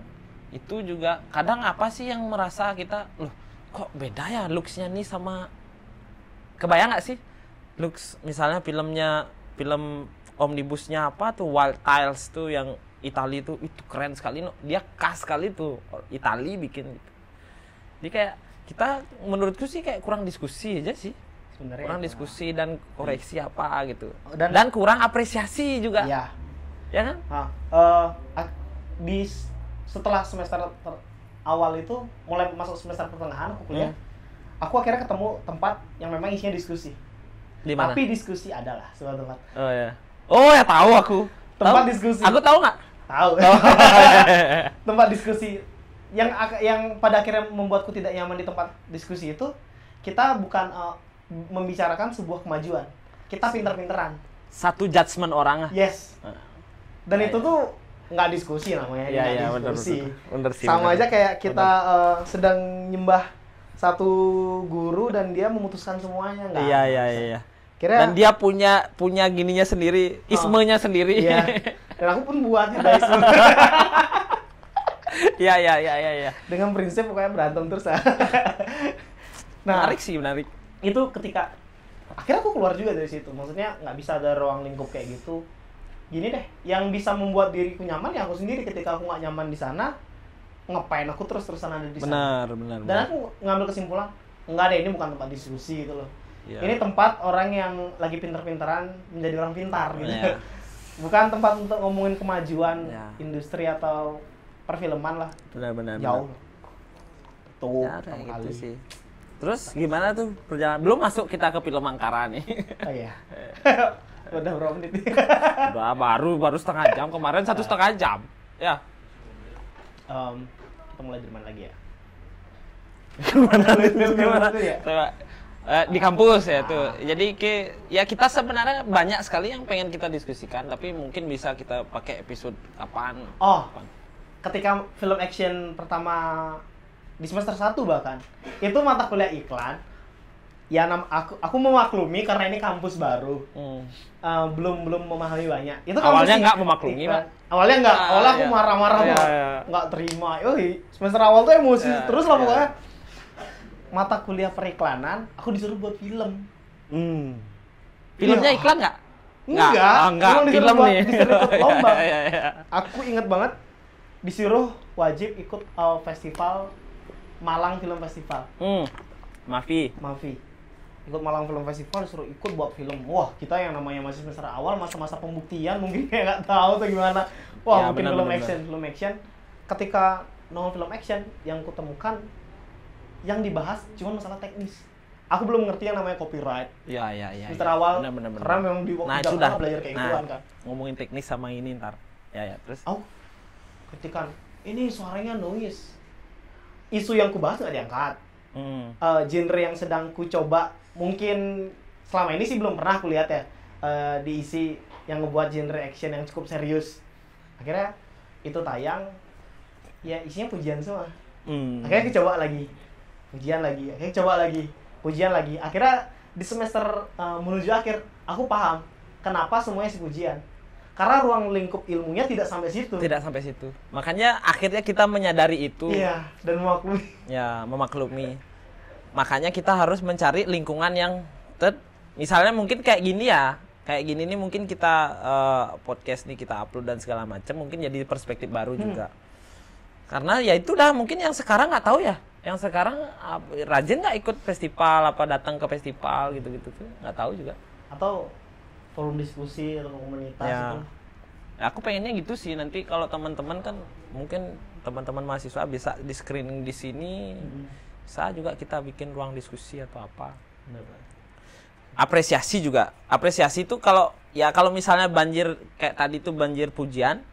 itu juga apa sih yang merasa kita loh kok beda ya looks-nya nih sama, kebayang nggak sih looks misalnya film omnibusnya apa tuh Wild Tiles tuh yang Itali tuh, itu keren sekali, no. Dia khas sekali tuh Itali bikin gitu. Jadi kayak kita menurutku sih kayak kurang diskusi aja sih sebenarnya, kurang diskusi dan koreksi apa gitu, dan kurang apresiasi juga ya kan. Setelah semester awal itu mulai masuk semester pertengahan aku kuliah, aku akhirnya ketemu tempat yang memang isinya diskusi. Di mana? Tapi diskusi adalah sebuah tempat. Ya tahu aku. Tempat diskusi. Aku tahu nggak? Tahu. Tempat diskusi yang pada akhirnya membuatku tidak nyaman di tempat diskusi itu, kita bukan membicarakan sebuah kemajuan. Kita pinter-pinteran. Satu judgement orang. Yes. Dan itu tuh nggak diskusi namanya, Iya, nggak iya, diskusi. bener sih. Sama bener. aja kayak kita sedang nyembah satu guru dan dia memutuskan semuanya, nggak? Iya, nggak iya, bisa. iya. Kira Dan dia punya gininya sendiri, ismenya sendiri. iya. Dan aku pun buat juga isme. Iya, iya, iya, iya, iya. Dengan prinsip pokoknya berantem terus. Nah, Menarik sih, menarik. itu ketika akhirnya aku keluar juga dari situ. Maksudnya nggak bisa ada ruang lingkup kayak gitu. Gini deh, yang bisa membuat diriku nyaman ya aku sendiri. Ketika aku nggak nyaman di sana, ngapain aku terus-terusan ada di sana? Benar. Dan aku ngambil kesimpulan, enggak deh, ini bukan tempat diskusi gitu loh. Iya. Ini tempat orang yang lagi pintar-pintaran menjadi orang pintar gitu. Iya. Bukan tempat untuk ngomongin kemajuan Iya. industri atau perfilman lah. Benar. Jauh. Tuh, Ya, pertama kayak kali. gitu sih. Terus gimana tuh perjalanan? Belum masuk kita ke film Angkara nih. Oh iya. Udah berapa menit? Udah baru setengah jam, kemarin 1,5 jam. Ya. Kita mulai dari mana lagi ya? Gimana? Itu ya? Coba. Di kampus ya tuh. Jadi kita sebenarnya banyak sekali yang pengen kita diskusikan, tapi mungkin bisa kita pakai episode kapan. Oh, ketika film action pertama di semester 1 bahkan, itu mata kuliah iklan. Ya aku memaklumi karena ini kampus baru. Belum memahami banyak. Itu kampus Awalnya nggak memaklumi, iklan. Pak. Awalnya nggak. Awalnya aku Iya. marah-marah Iya, banget. iya. Nggak terima. Semester awal tuh emosi Iya, terus lah iya. pokoknya. Mata kuliah periklanan, aku disuruh buat film. Filmnya Iya. iklan nggak? Enggak. Oh, enggak. Emang disuruh Film buat- nih. disuruh ikut lomba. Iya. Aku inget banget disuruh wajib ikut festival Malang Film Festival. Mafi. Ikut Malang Film Festival, disuruh ikut buat film. Wah, kita yang namanya masih semester awal, masa-masa pembuktian mungkin kayak nggak tahu tuh gimana. Wah, Ya, mungkin benar, film benar. action. Ketika nonton film action, yang kutemukan yang dibahas cuma masalah teknis. Aku belum ngerti yang namanya copyright. Iya. Semester awal, Benar. karena memang di waktu Nah, itu Jakarta dah. belajar kayak gituan kan. Ngomongin teknis sama ini ntar. Ya, terus. Oh, ketika ini suaranya noise. Isu yang kubahas nggak diangkat. Genre yang sedang ku coba, mungkin selama ini sih belum pernah aku lihat ya diisi yang ngebuat genre action yang cukup serius. Akhirnya itu tayang, ya isinya pujian semua. Akhirnya aku coba lagi, pujian lagi, akhirnya coba lagi, pujian lagi. Akhirnya di semester menuju akhir, aku paham kenapa semuanya si pujian. Karena ruang lingkup ilmunya tidak sampai situ. Tidak sampai situ. Makanya akhirnya kita menyadari itu. Iya, dan memaklumi. Ya, memaklumi. Makanya kita harus mencari lingkungan yang misalnya mungkin kayak gini ya. Kayak gini nih mungkin kita podcast nih kita upload dan segala macam mungkin jadi perspektif baru juga. Karena ya itu dah mungkin yang sekarang nggak tahu ya. Yang sekarang rajin nggak ikut festival apa datang ke festival gitu-gitu tuh nggak tahu juga. Atau forum diskusi atau komunitas Ya. itu. Aku pengennya gitu sih nanti kalau teman-teman kan mungkin teman-teman mahasiswa bisa di screening di sini. Bisa juga kita bikin ruang diskusi atau apa. Apresiasi juga. Apresiasi itu kalau misalnya banjir kayak tadi tuh banjir pujian,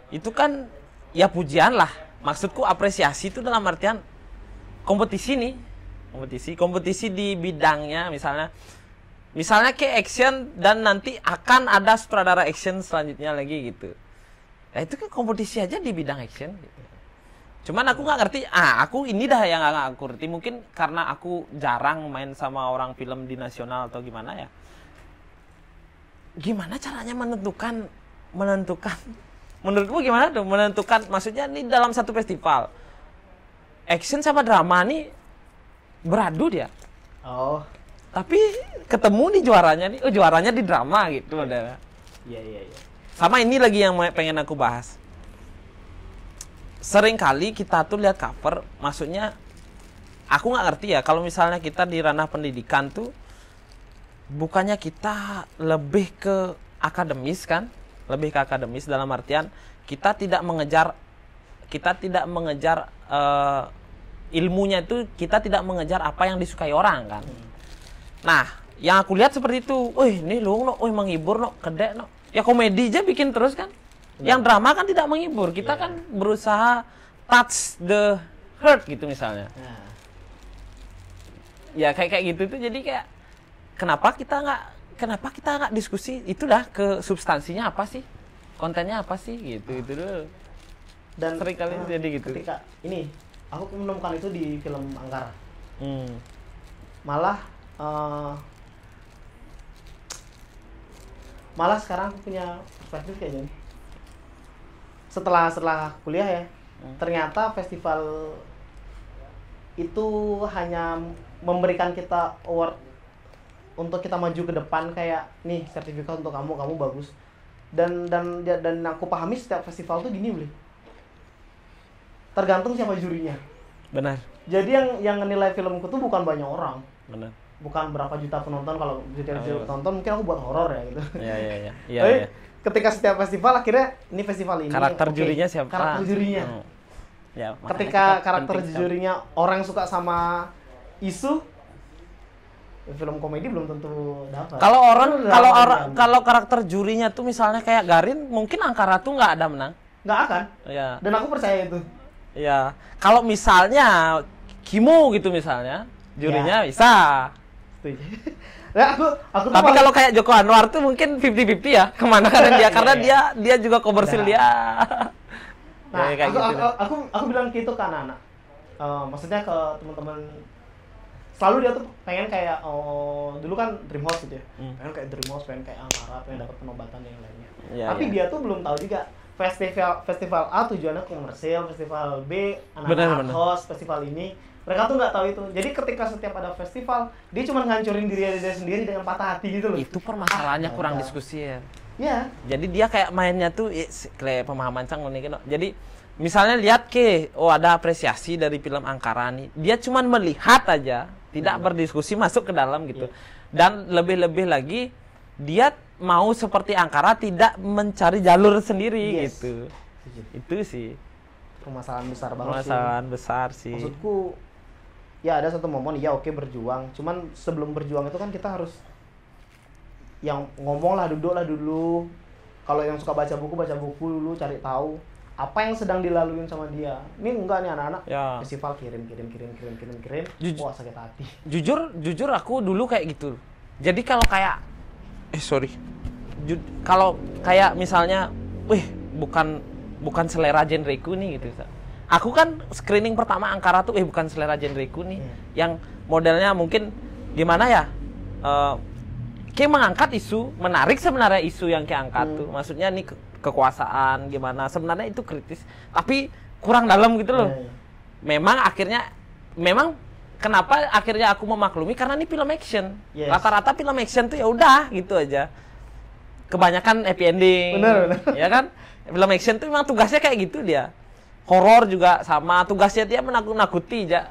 itu kan ya pujian lah. Maksudku apresiasi itu dalam artian kompetisi nih. Kompetisi di bidangnya misalnya kayak action dan nanti akan ada sutradara action selanjutnya lagi gitu. Nah itu kan kompetisi aja di bidang action gitu. Cuman aku nggak ngerti, aku ini dah yang nggak aku ngerti. Mungkin karena aku jarang main sama orang film di nasional atau gimana ya. Gimana caranya menentukan menurutmu gimana tuh menentukan, maksudnya ini dalam satu festival action sama drama nih beradu dia. Oh, Tapi ketemu nih juaranya nih, juaranya di drama gitu ada. iya. Sama ini lagi yang pengen aku bahas. Sering kali kita tuh lihat cover, maksudnya aku nggak ngerti ya kalau misalnya kita di ranah pendidikan tuh bukannya kita lebih ke akademis kan? Lebih ke akademis dalam artian kita tidak mengejar ilmunya itu, kita tidak mengejar apa yang disukai orang kan. Nah, yang aku lihat seperti itu. Ini luang no, menghibur no, kedek no. Ya komedi aja bikin terus kan. Yang drama kan tidak menghibur. Kita kan berusaha touch the heart gitu misalnya. Ya kayak gitu tuh, jadi kayak kenapa kita nggak diskusi itu dah ke substansinya apa sih? kontennya apa sih gitu dulu. Dan Sering kali jadi gitu. Ketika ini aku menemukan itu di film Angkara. Hmm. Malah malah sekarang aku punya perspektif kayak gini. Setelah kuliah ya, ternyata festival itu hanya memberikan kita award untuk kita maju ke depan, kayak nih sertifikat untuk kamu bagus. Dan aku pahami setiap festival tuh gini, Bli. Tergantung siapa jurinya. Benar. Jadi yang nilai filmku tuh bukan banyak orang. Benar. Bukan berapa juta penonton. Kalau juta penonton mungkin aku buat horor ya gitu. Iya. Tapi ketika setiap festival akhirnya ini festival ini karakter jurinya siapa? Karakter jurinya. Ya, ketika karakter jurinya orang suka sama isu, film komedi belum tentu dapat. Kalau karakter jurinya tuh misalnya kayak Garin, mungkin Angkara tuh nggak ada menang. Nggak akan. Iya. Dan aku percaya itu. Iya. Kalau misalnya Kimo gitu misalnya, jurinya bisa. Setuju. Nah, aku Tapi kalau kayak Joko Anwar tuh mungkin 50-50 ya, kemana karena dia karena dia juga komersil dia. Nah, ya, kayak gitu. aku bilang gitu ke anak-anak. Maksudnya ke teman-teman, selalu dia tuh pengen kayak dulu kan Dreamhouse gitu ya. Pengen kayak Dreamhouse, pengen kayak Angkara, pengen dapat penobatan yang lainnya. Ya, tapi dia tuh belum tahu juga festival A tujuannya komersil, festival B anak-anak host, festival ini mereka tuh nggak tahu itu. Jadi ketika setiap ada festival, dia cuma ngancurin diri dia sendiri dengan patah hati gitu loh. Itu permasalahannya kurang diskusi ya. Iya. Jadi dia kayak mainnya tuh kayak pemahaman cang nih. Jadi misalnya lihat ada apresiasi dari film Angkara nih. Dia cuma melihat aja, tidak berdiskusi masuk ke dalam gitu. Dan lebih-lebih lagi dia mau seperti Angkara tidak mencari jalur sendiri gitu. Itu sih permasalahan besar banget. Permasalahan besar sih. Maksudku ya ada satu momen berjuang. Cuman sebelum berjuang itu kan kita harus yang ngomong lah, duduk dulu. Kalau yang suka baca buku dulu, cari tahu apa yang sedang dilaluin sama dia. Ini enggak nih anak-anak festival kirim. Wah, sakit hati. Jujur aku dulu kayak gitu. Jadi kalau kayak kalau kayak misalnya, bukan selera genreku nih gitu. Aku kan screening pertama Angkara tuh bukan selera genreku nih. Yang modelnya mungkin gimana ya? Kayak mengangkat isu, menarik sebenarnya isu yang kayak angkat tuh. Maksudnya nih kekuasaan gimana, sebenarnya itu kritis, tapi kurang dalam gitu loh. Memang kenapa akhirnya aku memaklumi karena ini film action. Rata-rata film action tuh ya udah gitu aja. Kebanyakan happy ending. Bener. Ya kan? Film action tuh memang tugasnya kayak gitu dia. Horor juga sama, tugasnya dia menakut-nakuti aja.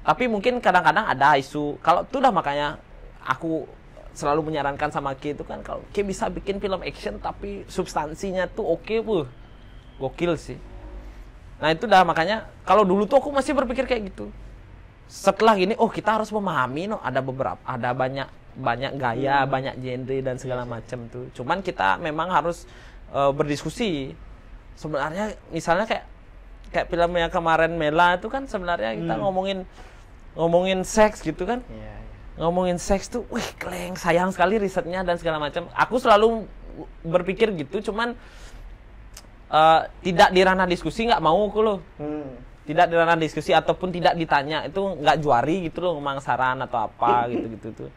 Tapi mungkin kadang-kadang ada isu. Kalau itu udah makanya aku selalu menyarankan sama Ki itu kan, kalau Ki bisa bikin film action tapi substansinya tuh gokil sih. Nah itu dah makanya kalau dulu tuh aku masih berpikir kayak gitu. Setelah gini, kita harus memahami ada banyak gaya, banyak genre dan segala macam tuh. Cuman kita memang harus berdiskusi. Sebenarnya misalnya kayak film yang kemarin Mela itu kan sebenarnya kita ngomongin seks gitu kan. Ngomongin seks tuh, sayang sekali risetnya dan segala macam. Aku selalu berpikir gitu, cuman tidak di ranah diskusi, nggak mau aku loh. Tidak di ranah diskusi ataupun tidak ditanya, itu nggak juari gitu loh, ngomong saran atau apa gitu tuh.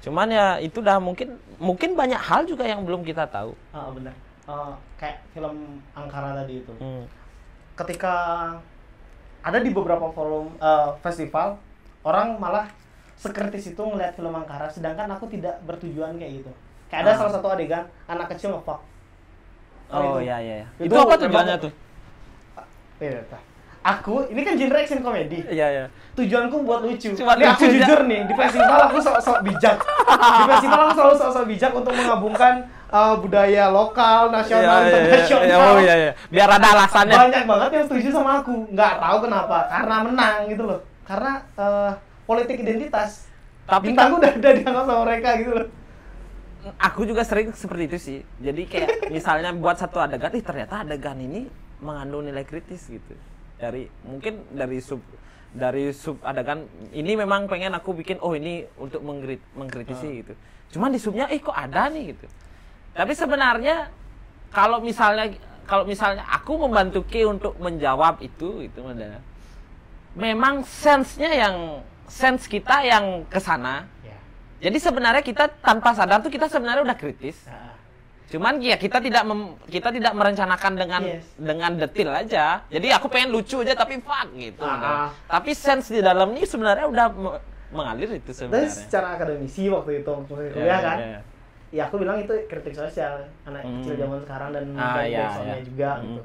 Cuman ya itu dah mungkin banyak hal juga yang belum kita tahu. Benar. Kayak film Angkara tadi itu. Ketika ada di beberapa forum festival, orang malah sekritis itu ngeliat film Angkara, sedangkan aku tidak bertujuan kayak gitu. Kayak ada salah satu adegan anak kecil nge-fuck. Iya. Itu apa tujuannya tuh? Aku ini kan genre action komedi. Iya. Tujuanku buat lucu. Cuma aku jujur nih, di festival aku sok-sok bijak. Di festival aku selalu sok-sok bijak untuk mengagungkan budaya lokal, nasional, internasional. Iya. Biar ada alasannya. Banyak banget yang setuju sama aku. Nggak tahu kenapa, karena menang gitu loh. Karena politik identitas. Tapi bintangku udah dianggap sama mereka gitu loh. Aku juga sering seperti itu sih. Jadi kayak misalnya buat satu adegan, ternyata adegan ini mengandung nilai kritis gitu. Mungkin dari sub adegan ini memang pengen aku bikin ini untuk mengkritisi gitu. Cuman di subnya kok ada nih gitu. Tapi sebenarnya kalau misalnya aku membantu Ki untuk menjawab itu adalah memang sense kita yang ke sana. Ya. Jadi sebenarnya kita tanpa sadar tuh kita sebenarnya udah kritis. Cuman ya kita tidak merencanakan dengan detail aja. Jadi aku pengen lucu aja tapi fuck gitu. Tapi sense di dalam ini sebenarnya udah mengalir itu sebenarnya. Dan secara akademisi waktu itu kuliah kan. Ya aku bilang itu kritik sosial anak kecil zaman sekarang dan soalnya juga gitu.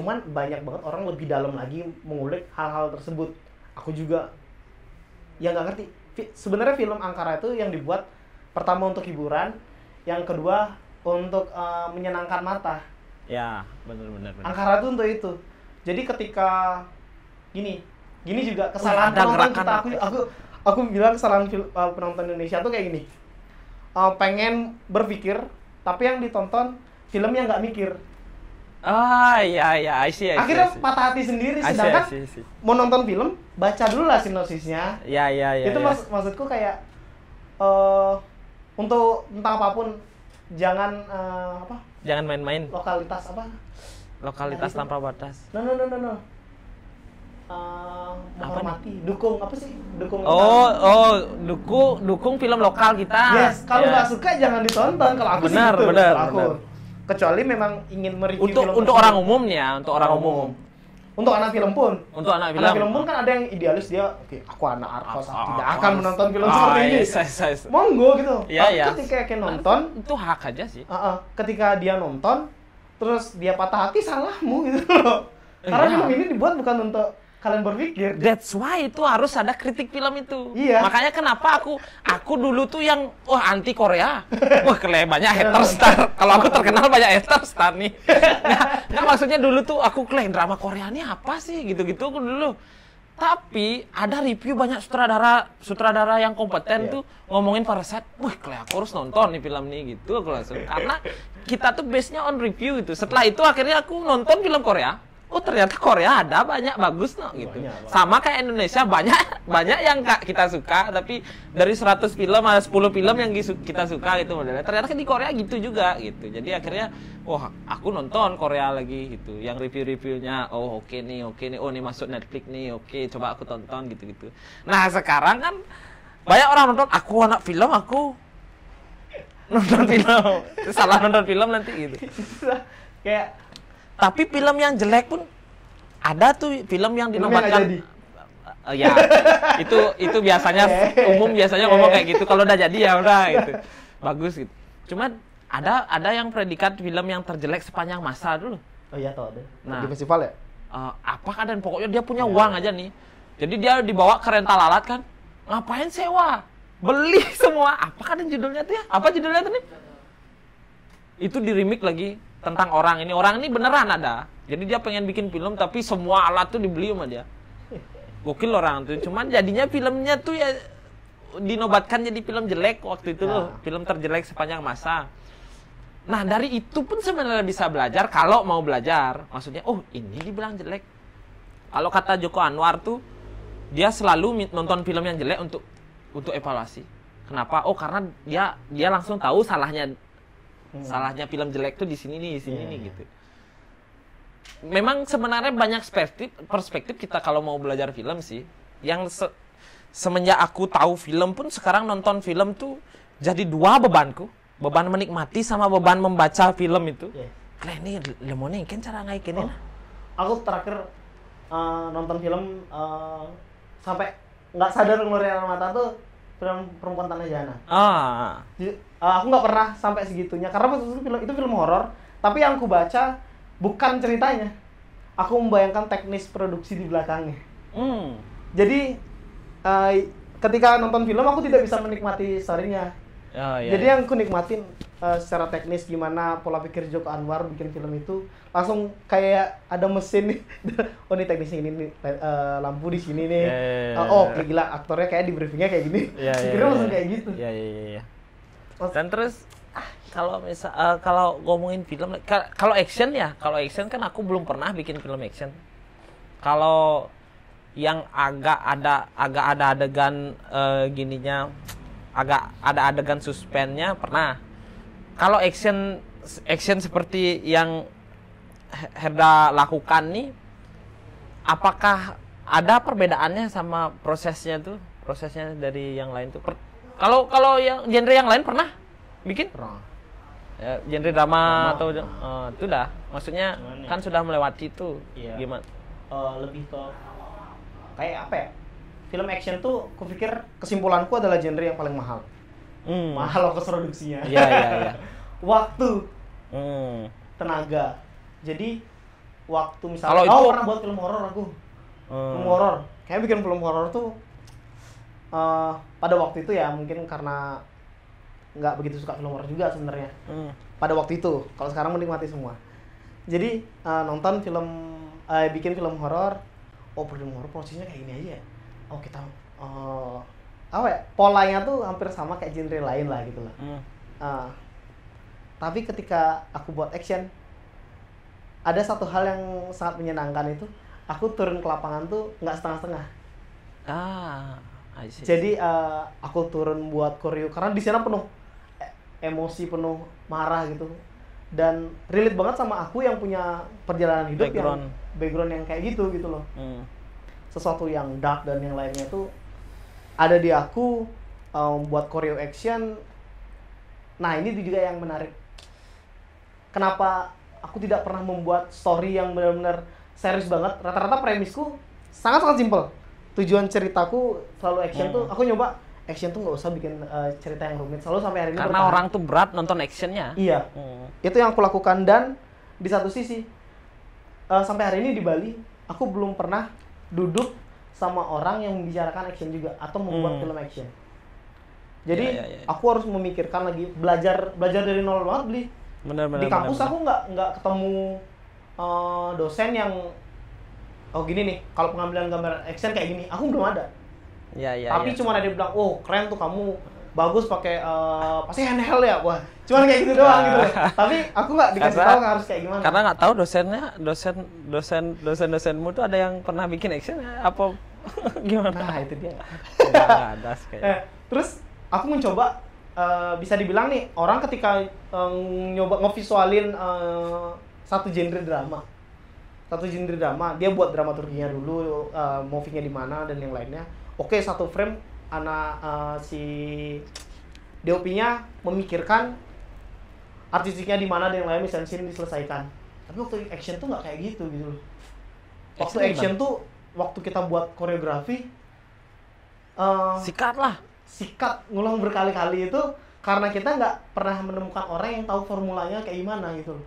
Cuman banyak banget orang lebih dalam lagi mengulik hal-hal tersebut. Aku juga yang nggak ngerti. Sebenarnya film Angkara itu yang dibuat pertama untuk hiburan, yang kedua untuk menyenangkan mata. Ya, benar. Angkara itu untuk itu. Jadi ketika gini juga kesalahan penonton kita. Aku bilang kesalahan penonton Indonesia tuh kayak gini. Pengen berpikir, tapi yang ditonton film yang nggak mikir. I see. Akhirnya patah hati sendiri, sedangkan mau nonton film, baca dulu lah sinopsisnya. Ya. Itu maksudku kayak untuk entah apapun jangan jangan main-main. Lokalitas tanpa batas. No. Menghormati, dukung apa sih? Dukung. Dukung film lokal kita. Yes, kalau nggak suka jangan ditonton. Kalau aku benar. Kecuali memang ingin mereview film untuk orang umum ya, untuk orang umum. Untuk anak film pun. Untuk anak film pun kan ada yang idealis dia, aku anak artos, tidak akan menonton film seperti ini. Monggo gitu. Iya. Ketika dia nonton, itu hak aja sih. Ketika dia nonton, terus dia patah hati, salahmu gitu loh. Karena film ini dibuat bukan untuk kalian berpikir. That's why itu harus ada kritik film itu. Iya. Makanya kenapa aku dulu tuh yang anti Korea. Banyak haters star. Kalau aku terkenal banyak haters star nih. Nah, maksudnya dulu tuh aku klaim drama Korea ini apa sih gitu-gitu aku dulu. Tapi ada review banyak sutradara yang kompeten tuh ngomongin Parasite. Aku harus nonton nih film ini gitu aku langsung. Karena kita tuh base-nya on review itu. Setelah itu akhirnya aku nonton film Korea. Ternyata Korea ada banyak bagus gitu. Sama kayak Indonesia banyak yang kita suka, tapi dari 100 film ada 10 film yang kita suka gitu modelnya. Ternyata di Korea gitu juga gitu. Jadi akhirnya aku nonton Korea lagi gitu. Yang review-reviewnya oke nih. Ini masuk Netflix nih. Oke, coba aku tonton gitu. Nah, sekarang kan banyak orang nonton anak film aku nonton film. Salah nonton film nanti gitu. Kayak tapi film yang jelek pun ada tuh film yang dinobatkan. Ya, itu biasanya biasanya ngomong kayak gitu. Kalau udah jadi ya udah gitu. Bagus gitu. Cuma ada yang predikat film yang terjelek sepanjang masa dulu. Oh iya tahu ada. Nah, di festival ya? Apa dan pokoknya dia punya uang aja nih. Jadi dia dibawa ke rental alat kan. Ngapain sewa? Beli semua. Apa kan judulnya tuh ya? Apa judulnya tuh nih? Itu di remake lagi. Tentang orang ini beneran ada. Jadi dia pengen bikin film tapi semua alat tuh dibeli sama dia. Gokil orang tuh. Cuman jadinya filmnya tuh ya dinobatkan jadi film jelek waktu itu loh. Film terjelek sepanjang masa. Nah, dari itu pun sebenarnya bisa belajar kalau mau belajar. Maksudnya, ini dibilang jelek. Kalau kata Joko Anwar tuh dia selalu nonton film yang jelek untuk evaluasi. Kenapa? Karena dia langsung tahu salahnya film jelek tuh di sini nih gitu. Memang sebenarnya banyak perspektif kita kalau mau belajar film sih. Yang semenjak aku tahu film pun sekarang nonton film tuh jadi dua bebanku. Beban menikmati sama beban membaca film itu. Ini lemone kan cara ngaikinnya. Aku terakhir nonton film sampai nggak sadar ngeluarin air mata tuh film Perempuan Tanah Jana. Aku nggak pernah sampai segitunya karena itu film horor, tapi yang aku baca bukan ceritanya. Aku membayangkan teknis produksi di belakangnya. Jadi ketika nonton film aku tidak bisa menikmati story-nya. Jadi yang aku nikmatin secara teknis gimana pola pikir Joko Anwar bikin film itu, langsung kayak ada mesin nih. Ini teknisnya ini nih, lampu di sini nih. Gila aktornya kayak di briefingnya kayak gini. Kira langsung kayak gitu. Iya. Dan terus kalau ngomongin film, kalau action kan aku belum pernah bikin film action. Kalau yang agak ada adegan agak ada adegan suspense-nya pernah. Kalau action action seperti yang Herda lakukan nih, apakah ada perbedaannya sama prosesnya dari yang lain tuh? Kalau yang genre yang lain pernah bikin? Pernah. Ya, genre drama atau itu dah. Maksudnya Gimana? kan sudah melewati itu. Iya. Gimana? Lebih ke kayak apa ya? Film action tuh kupikir kesimpulanku adalah genre yang paling mahal. Mahal ongkos produksinya. Iya, iya. Waktu, tenaga. Jadi waktu misalnya Kalau itu pernah buat film horor aku. Film horor. Kayak bikin film horor tuh pada waktu itu ya mungkin karena nggak begitu suka film horor juga sebenarnya. Pada waktu itu, kalau sekarang menikmati semua. Jadi nonton film, bikin film horor. Oh, film horor prosesnya kayak gini aja ya. Oh, kita apa ya? Polanya tuh hampir sama kayak genre lain lah gitu lah. Tapi ketika aku buat action, ada satu hal yang sangat menyenangkan itu, aku turun ke lapangan tuh nggak setengah-setengah. I see. Jadi aku turun buat koreo karena di sana penuh emosi, penuh marah gitu, dan relate banget sama aku yang punya perjalanan hidup background yang kayak gitu loh. Sesuatu yang dark dan yang lainnya tuh ada di aku buat koreo action. Nah, ini juga yang menarik. Kenapa aku tidak pernah membuat story yang benar-benar serius banget? Rata-rata premisku sangat-sangat simpel. Tujuan ceritaku selalu action tuh, aku nyoba action tuh nggak usah bikin cerita yang rumit. Selalu sampai hari ini karena orang tuh berat nonton actionnya. Iya. Itu yang aku lakukan, dan di satu sisi sampai hari ini di Bali aku belum pernah duduk sama orang yang membicarakan action juga atau membuat film action. Jadi aku harus memikirkan lagi, belajar dari nol banget beli. Bener, di kampus aku nggak ketemu dosen yang gini nih, kalau pengambilan gambar action kayak gini, aku belum ada. Tapi cuma ada yang bilang, oh keren tuh kamu, bagus pakai pasti handheld ya, wah, cuman kayak gitu doang gitu. Tapi aku nggak dikasih tahu harus kayak gimana. Karena nggak tahu dosenmu tuh ada yang pernah bikin action apa gimana? Nah itu dia. Nggak ada kayaknya. Terus aku mencoba, bisa dibilang nih, orang ketika nyoba ngevisualin satu genre drama, dia buat dramaturginya dulu, movingnya di mana dan yang lainnya. Oke, satu frame si DOP-nya memikirkan artistiknya di mana dan yang lain, misalnya scene diselesaikan. Tapi waktu action tuh nggak kayak gitu loh. Waktu action tuh, waktu kita buat koreografi, sikat ngulang berkali-kali itu karena kita nggak pernah menemukan orang yang tahu formulanya kayak gimana gitu loh.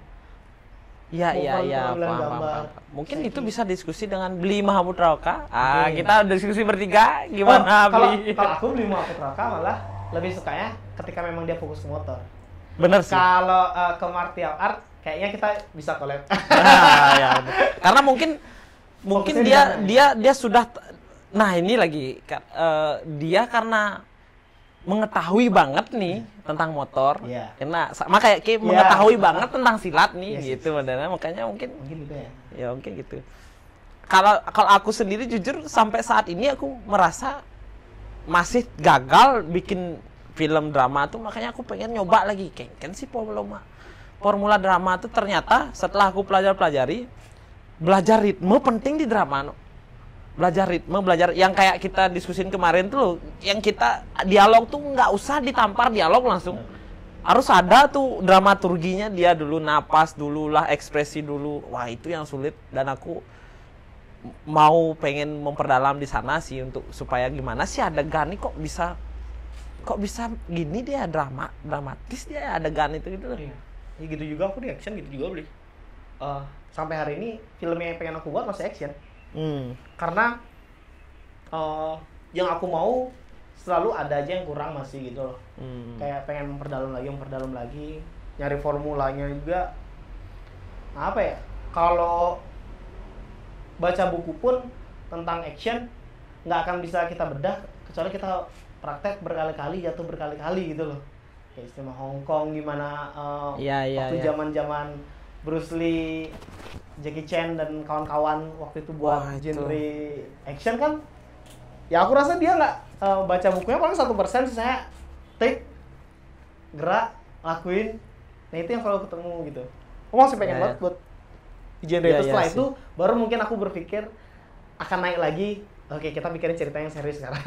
Iya, paham. Mungkin itu bisa diskusi dengan Bli Mahaputra Oka. Kita diskusi bertiga gimana Bli. Kalau aku Bli Mahaputra Oka malah lebih sukanya ketika memang dia fokus ke motor. Bener sih. Kalau ke martial art kayaknya kita bisa collab. Ya. Karena mungkin dia sudah, nah ini lagi dia karena mengetahui banget nih tentang motor, karena sama kayak mengetahui banget tentang silat nih, gitu benar. Makanya mungkin gitu ya. Ya mungkin gitu. Kalau aku sendiri jujur sampai saat ini aku merasa masih gagal bikin film drama tuh, makanya aku pengen nyoba lagi. Kan sih formula drama tuh ternyata setelah aku pelajari, belajar ritme penting di drama. Belajar ritme, belajar yang kayak kita diskusin kemarin tuh loh, yang kita dialog tuh nggak usah ditampar dialog langsung, harus ada tuh dramaturginya dia dulu, napas dulu lah, ekspresi dulu. Wah itu yang sulit, dan aku mau pengen memperdalam di sana sih untuk supaya gimana sih adegan ini kok bisa gini, dia dramatis dia adegan itu gitu loh. Ya gitu juga aku di action gitu juga beli. Sampai hari ini filmnya yang pengen aku buat masih action. Karena yang aku mau selalu ada aja yang kurang masih gitu loh. Kayak pengen memperdalam lagi, nyari formulanya juga. Apa ya? Kalau baca buku pun tentang action nggak akan bisa kita bedah kecuali kita praktek berkali-kali, jatuh berkali-kali gitu loh. Kayak istimewa Hong Kong gimana waktu zaman-zaman Bruce Lee, Jackie Chan dan kawan-kawan waktu itu buat genre action kan, ya aku rasa dia nggak baca bukunya paling 1%, saya take, gerak, lakuin, Nah itu yang selalu ketemu gitu. Aku masih pengen banget buat di genre itu. Setelah itu baru mungkin aku berpikir akan naik lagi. Oke, kita mikirin cerita yang serius sekarang.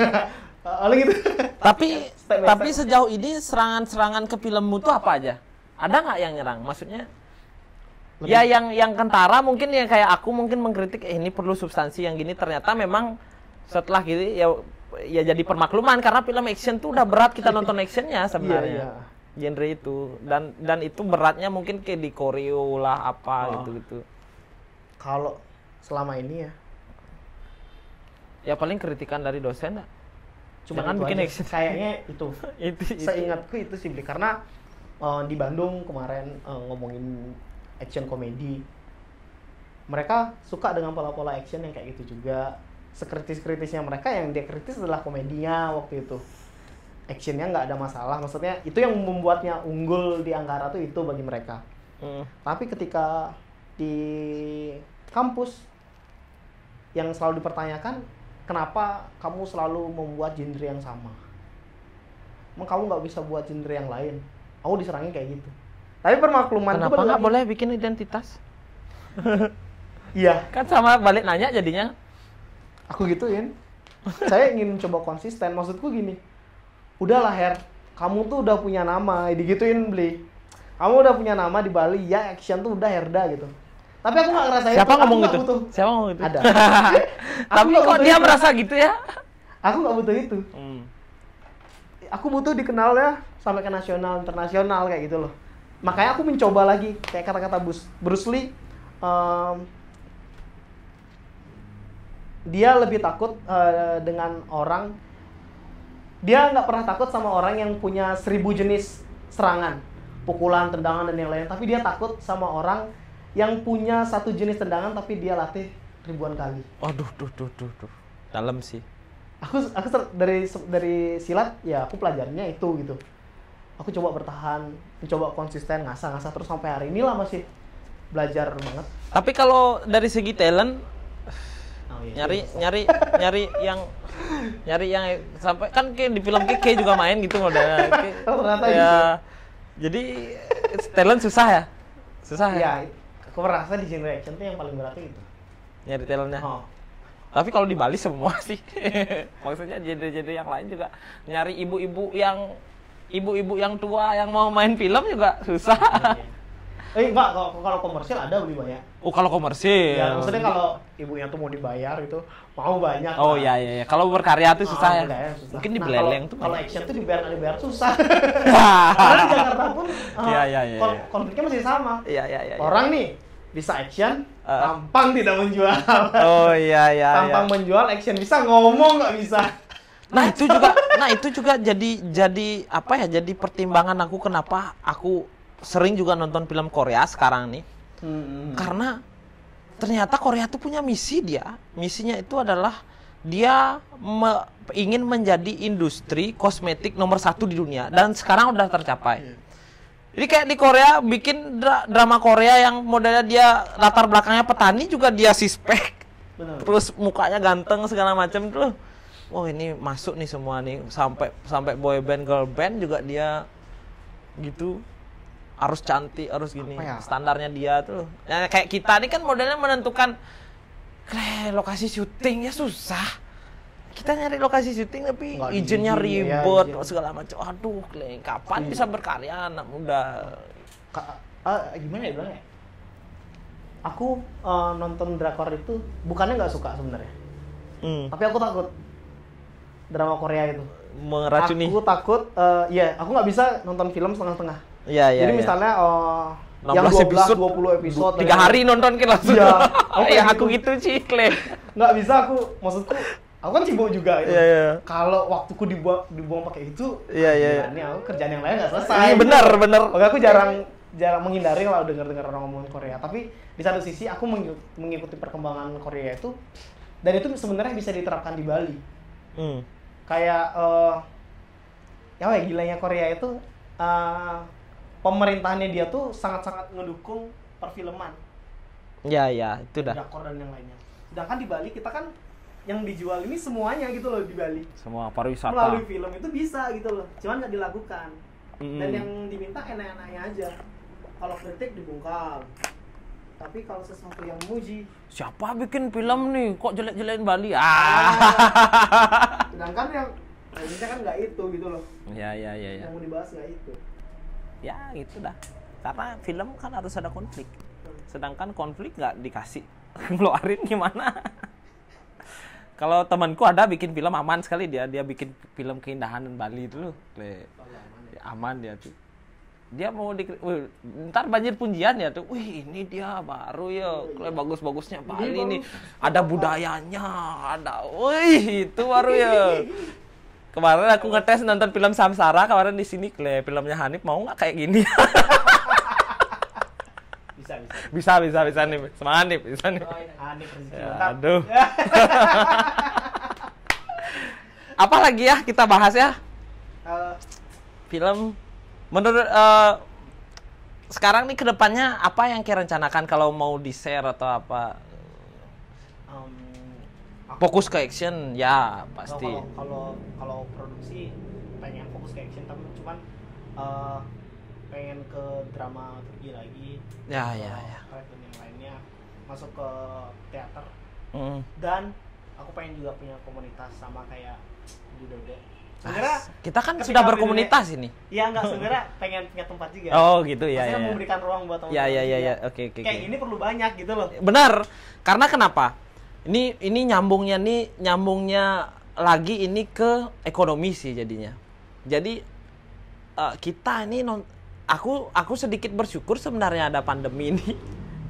Oleh gitu. Tapi sejauh ini serangan-serangan ke filmmu tuh apa aja? Ada nggak yang nyerang? Maksudnya ya yang kentara mungkin yang kayak aku mungkin mengkritik ini perlu substansi yang gini, ternyata memang setelah gitu ya jadi permakluman karena film action tuh udah berat kita nonton actionnya sebenarnya. Genre itu dan itu beratnya mungkin kayak di koreo lah apa gitu. Kalau selama ini ya paling kritikan dari dosen lah. Cuma kan bikin action kayaknya itu. Seingatku itu sih Bli, karena di Bandung kemarin ngomongin action komedi. Mereka suka dengan pola-pola action yang kayak gitu juga. Sekritis-kritisnya mereka yang dia kritis adalah komedinya waktu itu. Actionnya nggak ada masalah, maksudnya itu yang membuatnya unggul di Anggara tuh itu bagi mereka. Tapi ketika di kampus yang selalu dipertanyakan, kenapa kamu selalu membuat genre yang sama? Emang kamu nggak bisa buat genre yang lain? Aku diserangin kayak gitu. Tapi permakluman kenapa nggak boleh bikin identitas? Iya. Kan sama balik nanya jadinya. Aku gituin. Saya ingin coba konsisten. Maksudku gini. Udahlah Her, kamu tuh udah punya nama. Digituin Bli. Kamu udah punya nama di Bali. Ya action tuh udah Herda gitu. Tapi aku nggak ngerasain. Siapa ngomong gitu? Siapa ngomong gitu? Ada. Tapi kok dia merasa gitu ya? Aku nggak butuh itu. Aku butuh dikenal ya sampai ke nasional, internasional kayak gitu loh. Makanya aku mencoba lagi kayak kata-kata Bruce Lee. Dia lebih takut dengan orang. Dia nggak pernah takut sama orang yang punya 1000 jenis serangan, pukulan, tendangan dan yang lain. Tapi dia takut sama orang yang punya 1 jenis tendangan tapi dia latih ribuan kali. Waduh, tuh. Dalam sih. Aku dari silat ya aku pelajarnya itu gitu. Aku coba bertahan, mencoba konsisten, ngasah terus sampai hari inilah masih belajar banget. Tapi kalau dari segi talent nyari yang sampai kan kayak di film Keke juga main gitu modalnya. Ternyata ya, gitu. Jadi talent susah ya? Susah ya? Ya, aku merasa di genre action tuh yang paling berat itu. Nyari talentnya. Tapi kalau di Bali semua sih. Maksudnya genre-genre yang lain juga nyari ibu-ibu yang tua yang mau main film juga susah. Enggak, kalau komersil ada lebih banyak. Oh, kalau komersil. Ya, maksudnya kalau ibunya tuh mau dibayar itu mau banyak. Oh iya. Kalau berkarya tuh susah ya. Susah. Mungkin di Beleleng tuh. Kalau action tuh dibayar susah. Karena di Jakarta pun konfliknya masih sama. Iya. Orang nih bisa action, tampang tidak menjual. Oh iya. Tampang menjual, action bisa ngomong nggak bisa. Nah itu juga jadi apa ya? Jadi pertimbangan aku kenapa aku sering juga nonton film Korea sekarang nih. Karena ternyata Korea tuh punya misi dia. Misinya itu adalah dia ingin menjadi industri kosmetik nomor 1 di dunia dan sekarang udah tercapai. Jadi kayak di Korea bikin drama Korea yang modelnya dia latar belakangnya petani juga dia sispek. Terus mukanya ganteng segala macam tuh. Oh ini masuk nih semua nih sampai boy band girl band juga dia gitu. Harus cantik, harus gini. Standarnya dia tuh. Ya, kayak kita nih kan modelnya menentukan lokasi syuting ya susah. Kita nyari lokasi syuting tapi izinnya ribet segala macam. Aduh, kapan bisa berkarya anak muda? Gimana ya bilangnya? Aku nonton drakor itu bukannya nggak suka sebenarnya. Tapi aku takut drama Korea itu. Meracuni. Aku takut, aku nggak bisa nonton film setengah-setengah. Iya. Jadi misalnya yang 12-20 episode 3 hari nonton kan langsung. Iya, aku gitu sih, nggak bisa maksudku aku kan sibuk juga gitu. Iya. Kalau waktuku dibuang pakai itu, iya. Ini aku kerjaan yang lain nggak selesai. Iya, benar. Oke, aku jarang menghindari kalau dengar orang ngomongin Korea. Tapi di satu sisi aku mengikuti perkembangan Korea itu, dan itu sebenarnya bisa diterapkan di Bali. Kayak gilanya Korea itu pemerintahnya dia tuh sangat-sangat mendukung perfilman. Iya, itu dah. Drakor dan yang lainnya. Sedangkan di Bali kita kan yang dijual ini semuanya gitu loh di Bali. Semua pariwisata. Melalui film itu bisa gitu loh. Cuman nggak dilakukan. Dan yang diminta enak-enaknya aja. kalau kritik dibungkam. Tapi kalau sesuatu yang muji, Siapa bikin film nih kok jelek-jelekin Bali? sedangkan yang lainnya kan nggak itu gitu loh. Ya. Yang mau dibahas nggak itu. Ya gitu dah. Karena film kan harus ada konflik. Sedangkan konflik nggak dikasih. Ngeluarin gimana? Kalau temanku ada bikin film aman sekali dia bikin film keindahan Bali itu loh. Aman dia tuh. Dia mau ntar banjir pujian ya tuh. Wih, ini dia baru ya. Bagus-bagusnya Bali nih. Ada budayanya, ada. Wih, itu baru ya. Kemarin aku ngetes nonton film Samsara kemarin di sini, filmnya Hanif, mau nggak kayak gini? Bisa nih. Semangat nih, bisa nih. Hanif Ya, aduh. Apa lagi ya kita bahas ya? Film menurut sekarang nih kedepannya apa yang kira rencanakan kalau mau di share atau apa? Fokus ke action ya pasti. Kalau produksi pengen fokus ke action, tapi cuman pengen ke drama Turki lagi. Ya. Dan yang lainnya masuk ke teater. Dan aku pengen juga punya komunitas sama kayak Dudode. Sebenarnya kita kan sudah berkomunitas ini. Iya, enggak, sebenarnya pengen punya tempat juga. Oh gitu ya. Maksudnya memberikan ruang buat teman-teman. Ya. Oke. Kayak gini perlu banyak gitu loh. Benar. Karena kenapa? Ini nyambungnya lagi ini ke ekonomi sih jadinya. Jadi kita ini aku sedikit bersyukur sebenarnya ada pandemi ini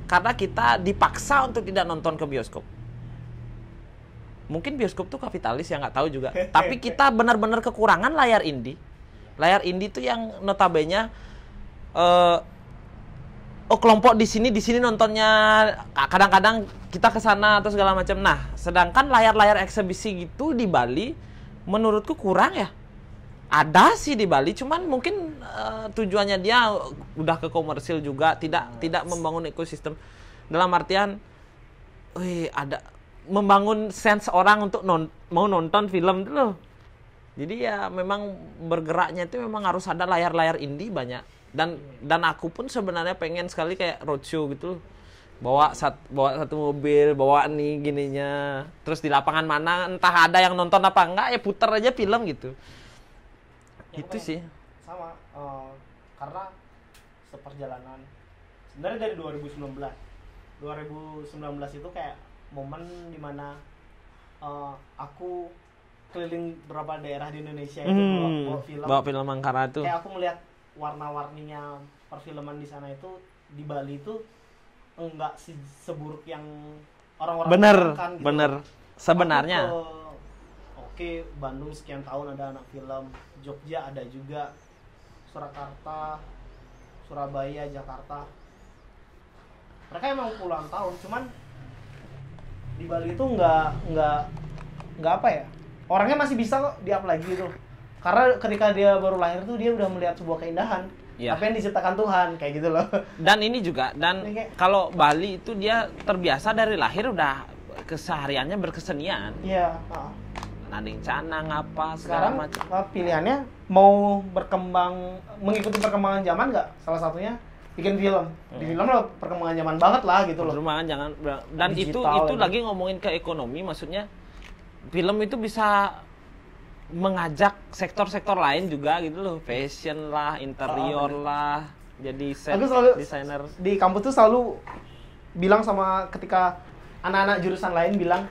karena kita dipaksa untuk tidak nonton ke bioskop. Mungkin bioskop tuh kapitalis ya, nggak tahu juga. Tapi kita benar-benar kekurangan layar indie. Layar indie tuh yang notabene kelompok di sini nontonnya kadang-kadang kita ke sana atau segala macam. Nah, sedangkan layar-layar eksebisi gitu di Bali menurutku kurang ya. Ada sih di Bali, cuman mungkin tujuannya dia udah ke komersil juga, tidak membangun ekosistem. Dalam artian ada membangun sense orang untuk mau nonton film itu loh. Jadi ya memang bergeraknya itu memang harus ada layar-layar indie banyak. Dan aku pun sebenarnya pengen sekali kayak roadshow gitu. Bawa satu mobil, bawa nih gininya. Terus di lapangan mana entah ada yang nonton apa enggak ya puter aja film gitu. Ya, itu sih. Sama karena seperjalanan sebenarnya dari 2019 itu kayak momen dimana aku keliling beberapa daerah di Indonesia itu bawa film Mangkara itu. Kayak aku melihat warna-warninya perfilman di sana itu, di Bali itu enggak seburuk yang orang-orang kan, gitu. Bener. Sebenarnya. Oke, Bandung sekian tahun ada anak film, Jogja ada juga, Surakarta, Surabaya, Jakarta. Mereka emang puluhan tahun, cuman di Bali itu nggak apa ya, orangnya masih bisa kok di-up lagi gitu. Karena ketika dia baru lahir tuh dia udah melihat sebuah keindahan, apa yang diciptakan Tuhan, kayak gitu loh. Dan ini juga, kalau Bali itu dia terbiasa dari lahir udah kesehariannya berkesenian. Iya. Nanding canang apa sekarang macam. Pilihannya mau mengikuti perkembangan zaman nggak? Salah satunya bikin film. Di film lah perkembangan zaman banget lah gitu loh. Dan digital itu lagi ngomongin ke ekonomi, maksudnya film itu bisa mengajak sektor-sektor lain juga gitu loh, fashion lah, interior lah, jadi desainer. Di kampus tuh selalu bilang sama ketika anak-anak jurusan lain bilang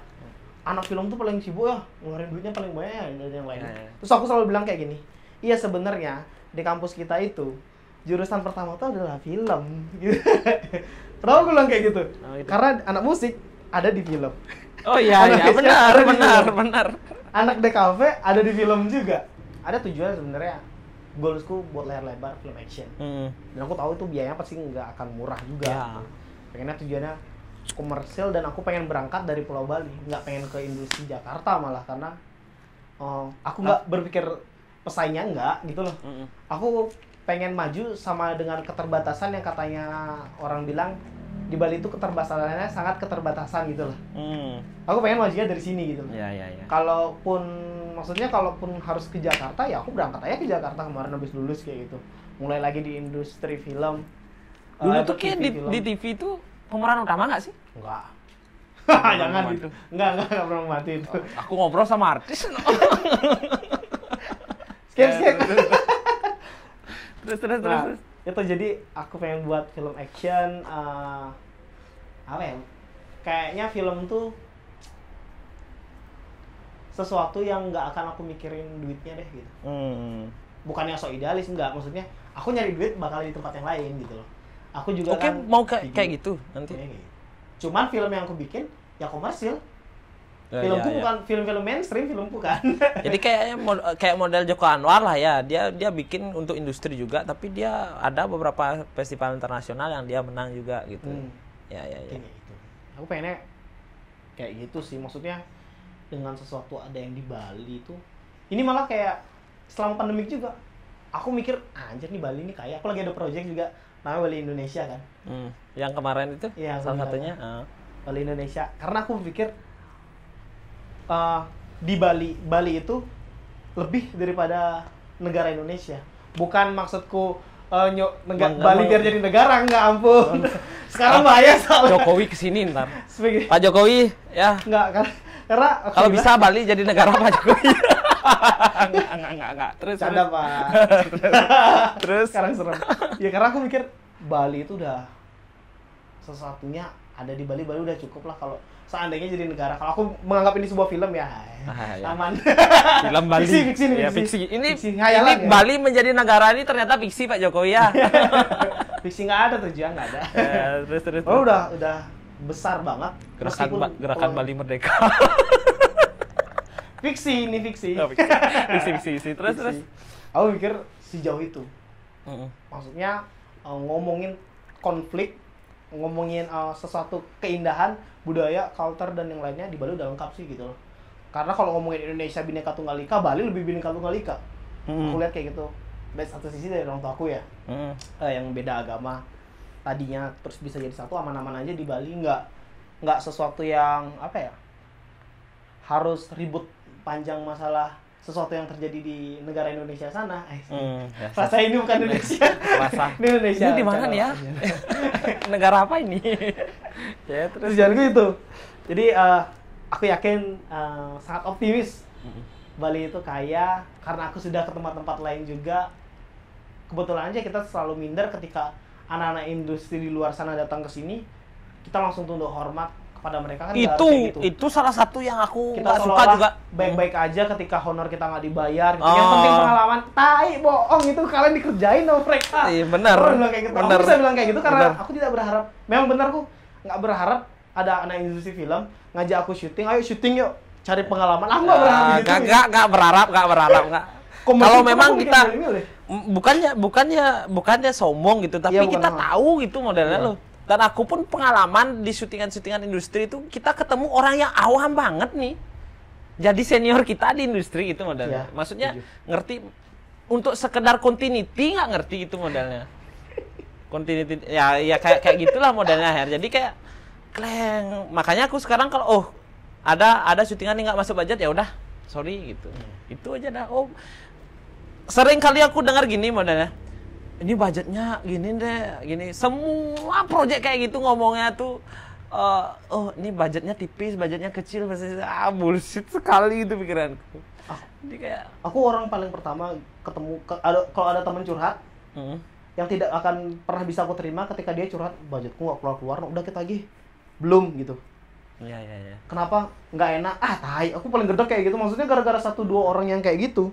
anak film tuh paling sibuk ya, ngeluarin duitnya paling banyak ya dari yang lain. Terus aku selalu bilang kayak gini, iya sebenarnya di kampus kita itu jurusan pertama tuh adalah film. Kenapa aku bilang kayak gitu? Karena anak musik ada di film. Oh iya, benar. Anak DKV ada di film juga. Ada tujuan sebenarnya, goalsku buat layar lebar film action. Dan aku tahu itu biayanya pasti nggak akan murah juga. Ya. Pengennya tujuannya komersil dan aku pengen berangkat dari Pulau Bali, nggak pengen ke industri Jakarta malah, karena aku nggak berpikir pesaingnya nggak gitu loh. Aku pengen maju sama dengan keterbatasan yang katanya orang bilang di Bali itu keterbatasannya sangat keterbatasan gitu loh. Aku pengen majunya dari sini gitu loh. Ya. Kalaupun harus ke Jakarta ya aku berangkat aja ke Jakarta kemarin habis lulus kayak gitu. Mulai lagi di industri film. Dulu tuh kayak film. di TV itu pemeran utama nggak sih? Enggak. Jangan itu. Enggak pernah membantu itu. Aku ngobrol sama artis. Skip. Terus. Nah, itu jadi aku pengen buat film action, apa ya? Kayaknya film tuh sesuatu yang nggak akan aku mikirin duitnya deh gitu. Bukannya so idealis, enggak, maksudnya aku nyari duit bakal di tempat yang lain gitu loh. Aku juga Oke, kan mau kayak gitu nanti. Cuman film yang aku bikin ya komersil. Ya, Filmku ya. bukan film-film mainstream, filmku kan. Jadi kayaknya kayak model Joko Anwar lah ya. Dia bikin untuk industri juga, tapi dia ada beberapa festival internasional yang dia menang juga gitu. Ya. Kayak gitu. Aku pengennya kayak gitu sih, maksudnya dengan sesuatu ada yang di Bali itu. Ini malah kayak selama pandemik juga. Aku mikir, anjir nih Bali nih kayak. Aku lagi ada project juga namanya Bali Indonesia kan. Yang kemarin itu Iya, salah satunya. Bali Indonesia. Karena aku pikir di Bali itu lebih daripada negara Indonesia. Bukan maksudku Bali biar jadi negara, enggak, ampun. Sekarang bahaya soalnya. Jokowi kesini ntar. Sebagai, Pak Jokowi ya. enggak, karena Kalau bisa Bali jadi negara Pak Jokowi. enggak. Terus. Canda, Pak. Terus Sekarang serem. Ya karena aku mikir Bali itu udah sesuatunya ada di Bali udah cukup lah kalau seandainya jadi negara. Kalau aku menganggap ini sebuah film ya, ya. aman. Film Bali. Fiksi. Ya, fiksi. Ini Hayalan, ya? Bali menjadi negara ini ternyata fiksi Pak Jokowi ya. Fiksi nggak ada tujuan, nggak ada. Terus. Oh udah besar banget. Gerakan Bali Merdeka. Fiksi, ini fiksi. Oh, fiksi. Terus. Aku mikir sejauh itu. Maksudnya ngomongin konflik, ngomongin sesuatu keindahan, budaya, culture dan yang lainnya di Bali udah lengkap sih gitu loh. Karena kalau ngomongin Indonesia Bhinneka Tunggal Ika, Bali lebih Bhinneka Tunggal Ika. Aku lihat kayak gitu. Dari satu sisi dari orang tua aku ya, yang beda agama tadinya terus bisa jadi satu aman-aman aja di Bali, nggak sesuatu yang apa ya harus ribut panjang masalah sesuatu yang terjadi di negara Indonesia sana. Ya, Rasa ini bukan Indonesia. Rasa. Ini Indonesia. Ini di mana nih ya? Negara apa ini? Ya, terus jangan gitu. Jadi aku yakin sangat optimis Bali itu kaya karena aku sudah ke tempat-tempat lain juga. Kebetulan aja kita selalu minder ketika anak-anak industri di luar sana datang ke sini, kita langsung tunduk hormat kepada mereka kan. Itu salah satu yang aku kita suka juga. Baik-baik aja ketika honor kita nggak dibayar gitu. Yang penting pengalaman. Tai, bohong itu kalian dikerjain sama mereka. Iya benar. Aku bilang kayak gitu. Benar. Aku bisa bilang kayak gitu karena Benar. aku tidak berharap. Memang benar aku nggak berharap ada anak industri film ngajak aku syuting. Ayo syuting yuk, cari pengalaman. Aku nggak berharap gitu. Nggak berharap nggak. Kalau memang kita bukannya sombong gitu, tapi kita tahu gitu modelnya loh. Dan aku pun pengalaman di syutingan industri itu kita ketemu orang yang awam banget nih. Jadi senior kita di industri itu modelnya. Maksudnya ngerti untuk sekedar continuity nggak ngerti itu modelnya. Continuity ya kayak gitulah modelnya Her. Jadi kayak kleng. Makanya aku sekarang kalau ada syutingan yang nggak masuk budget ya udah sorry gitu. Itu aja dah. Sering kali aku dengar gini modelnya. Ini budgetnya gini deh, gini. Semua proyek kayak gitu ngomongnya tuh. Ini budgetnya tipis, budgetnya kecil, bullshit sekali itu pikiranku. Jadi kayak aku orang paling pertama ketemu kalau ada teman curhat yang tidak akan pernah bisa aku terima ketika dia curhat budgetku nggak keluar, udah kita lagi belum gitu. Iya. Kenapa nggak enak? Tai, aku paling gedek kayak gitu. Maksudnya gara-gara 1-2 orang yang kayak gitu.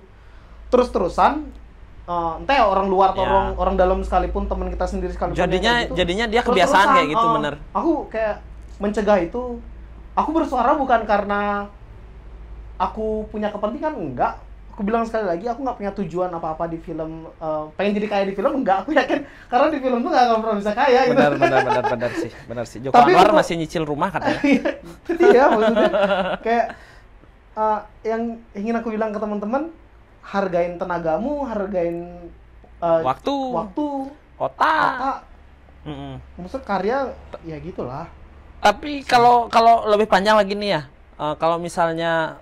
Terus-terusan entah ya orang luar atau orang dalam sekalipun, teman kita sendiri sekalipun jadinya dia kebiasaan kayak gitu bener. Aku kayak mencegah itu. Aku bersuara bukan karena aku punya kepentingan, enggak. Aku bilang sekali lagi, aku nggak punya tujuan apa-apa di film, pengen jadi kaya di film, enggak. Aku yakin karena di film tuh nggak akan pernah bisa kaya gitu. Benar sih. Joko Anwar masih nyicil rumah katanya. Itu dia maksudnya. Kayak yang ingin aku bilang ke teman-teman, hargain tenagamu, hargain waktu, otak. Maksud karya ya gitulah. Tapi kalau lebih panjang lagi nih ya, kalau misalnya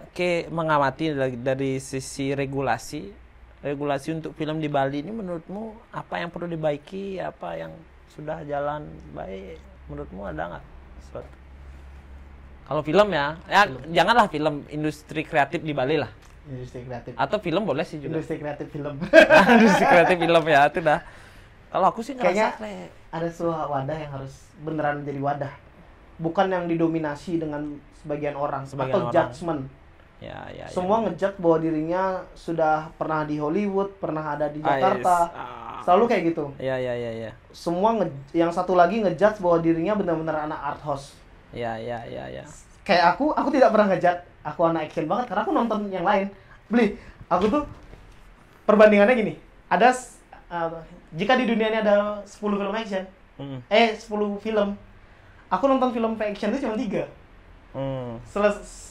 mengamati dari sisi regulasi untuk film di Bali ini, menurutmu apa yang perlu dibaiki, apa yang sudah jalan baik, menurutmu ada nggak sesuatu? Kalau film ya, janganlah film, industri kreatif di Bali lah. Industri kreatif. Atau film boleh sih juga. Industri kreatif film. Industri kreatif film ya, itu dah. Kalau aku sih ngerasa kayaknya ada sebuah wadah yang harus beneran jadi wadah. Bukan yang didominasi dengan sebagian orang atau judgement. Ya. Semua ngejudge bahwa dirinya sudah pernah di Hollywood, pernah ada di Jakarta. Selalu kayak gitu. Iya. Semua yang satu lagi ngejudge bahwa dirinya benar-benar anak art house. Iya. Kayak aku tidak pernah ngejudge. Aku anak action banget karena aku nonton yang lain. Aku tuh perbandingannya gini. Ada jika di dunia ini ada 10 film action, 10 film, aku nonton film action itu cuma 3.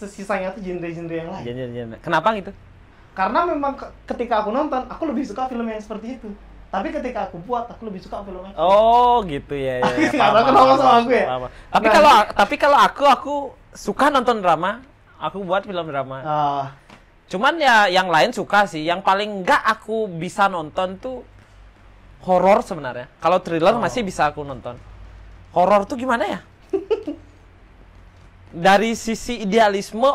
Sisanya tuh genre-genre yang lain. Genre. Kenapa gitu? Karena memang ketika aku nonton, aku lebih suka film yang seperti itu. Tapi ketika aku buat, aku lebih suka film action. Oh gitu ya. Nggak tahu kenapa sama aku ya. Tapi kalau aku suka nonton drama, aku buat film drama. Cuman ya yang lain suka sih. Yang paling enggak aku bisa nonton tuh horor sebenarnya. Kalau thriller masih bisa aku nonton. Horor tuh gimana ya? Dari sisi idealisme,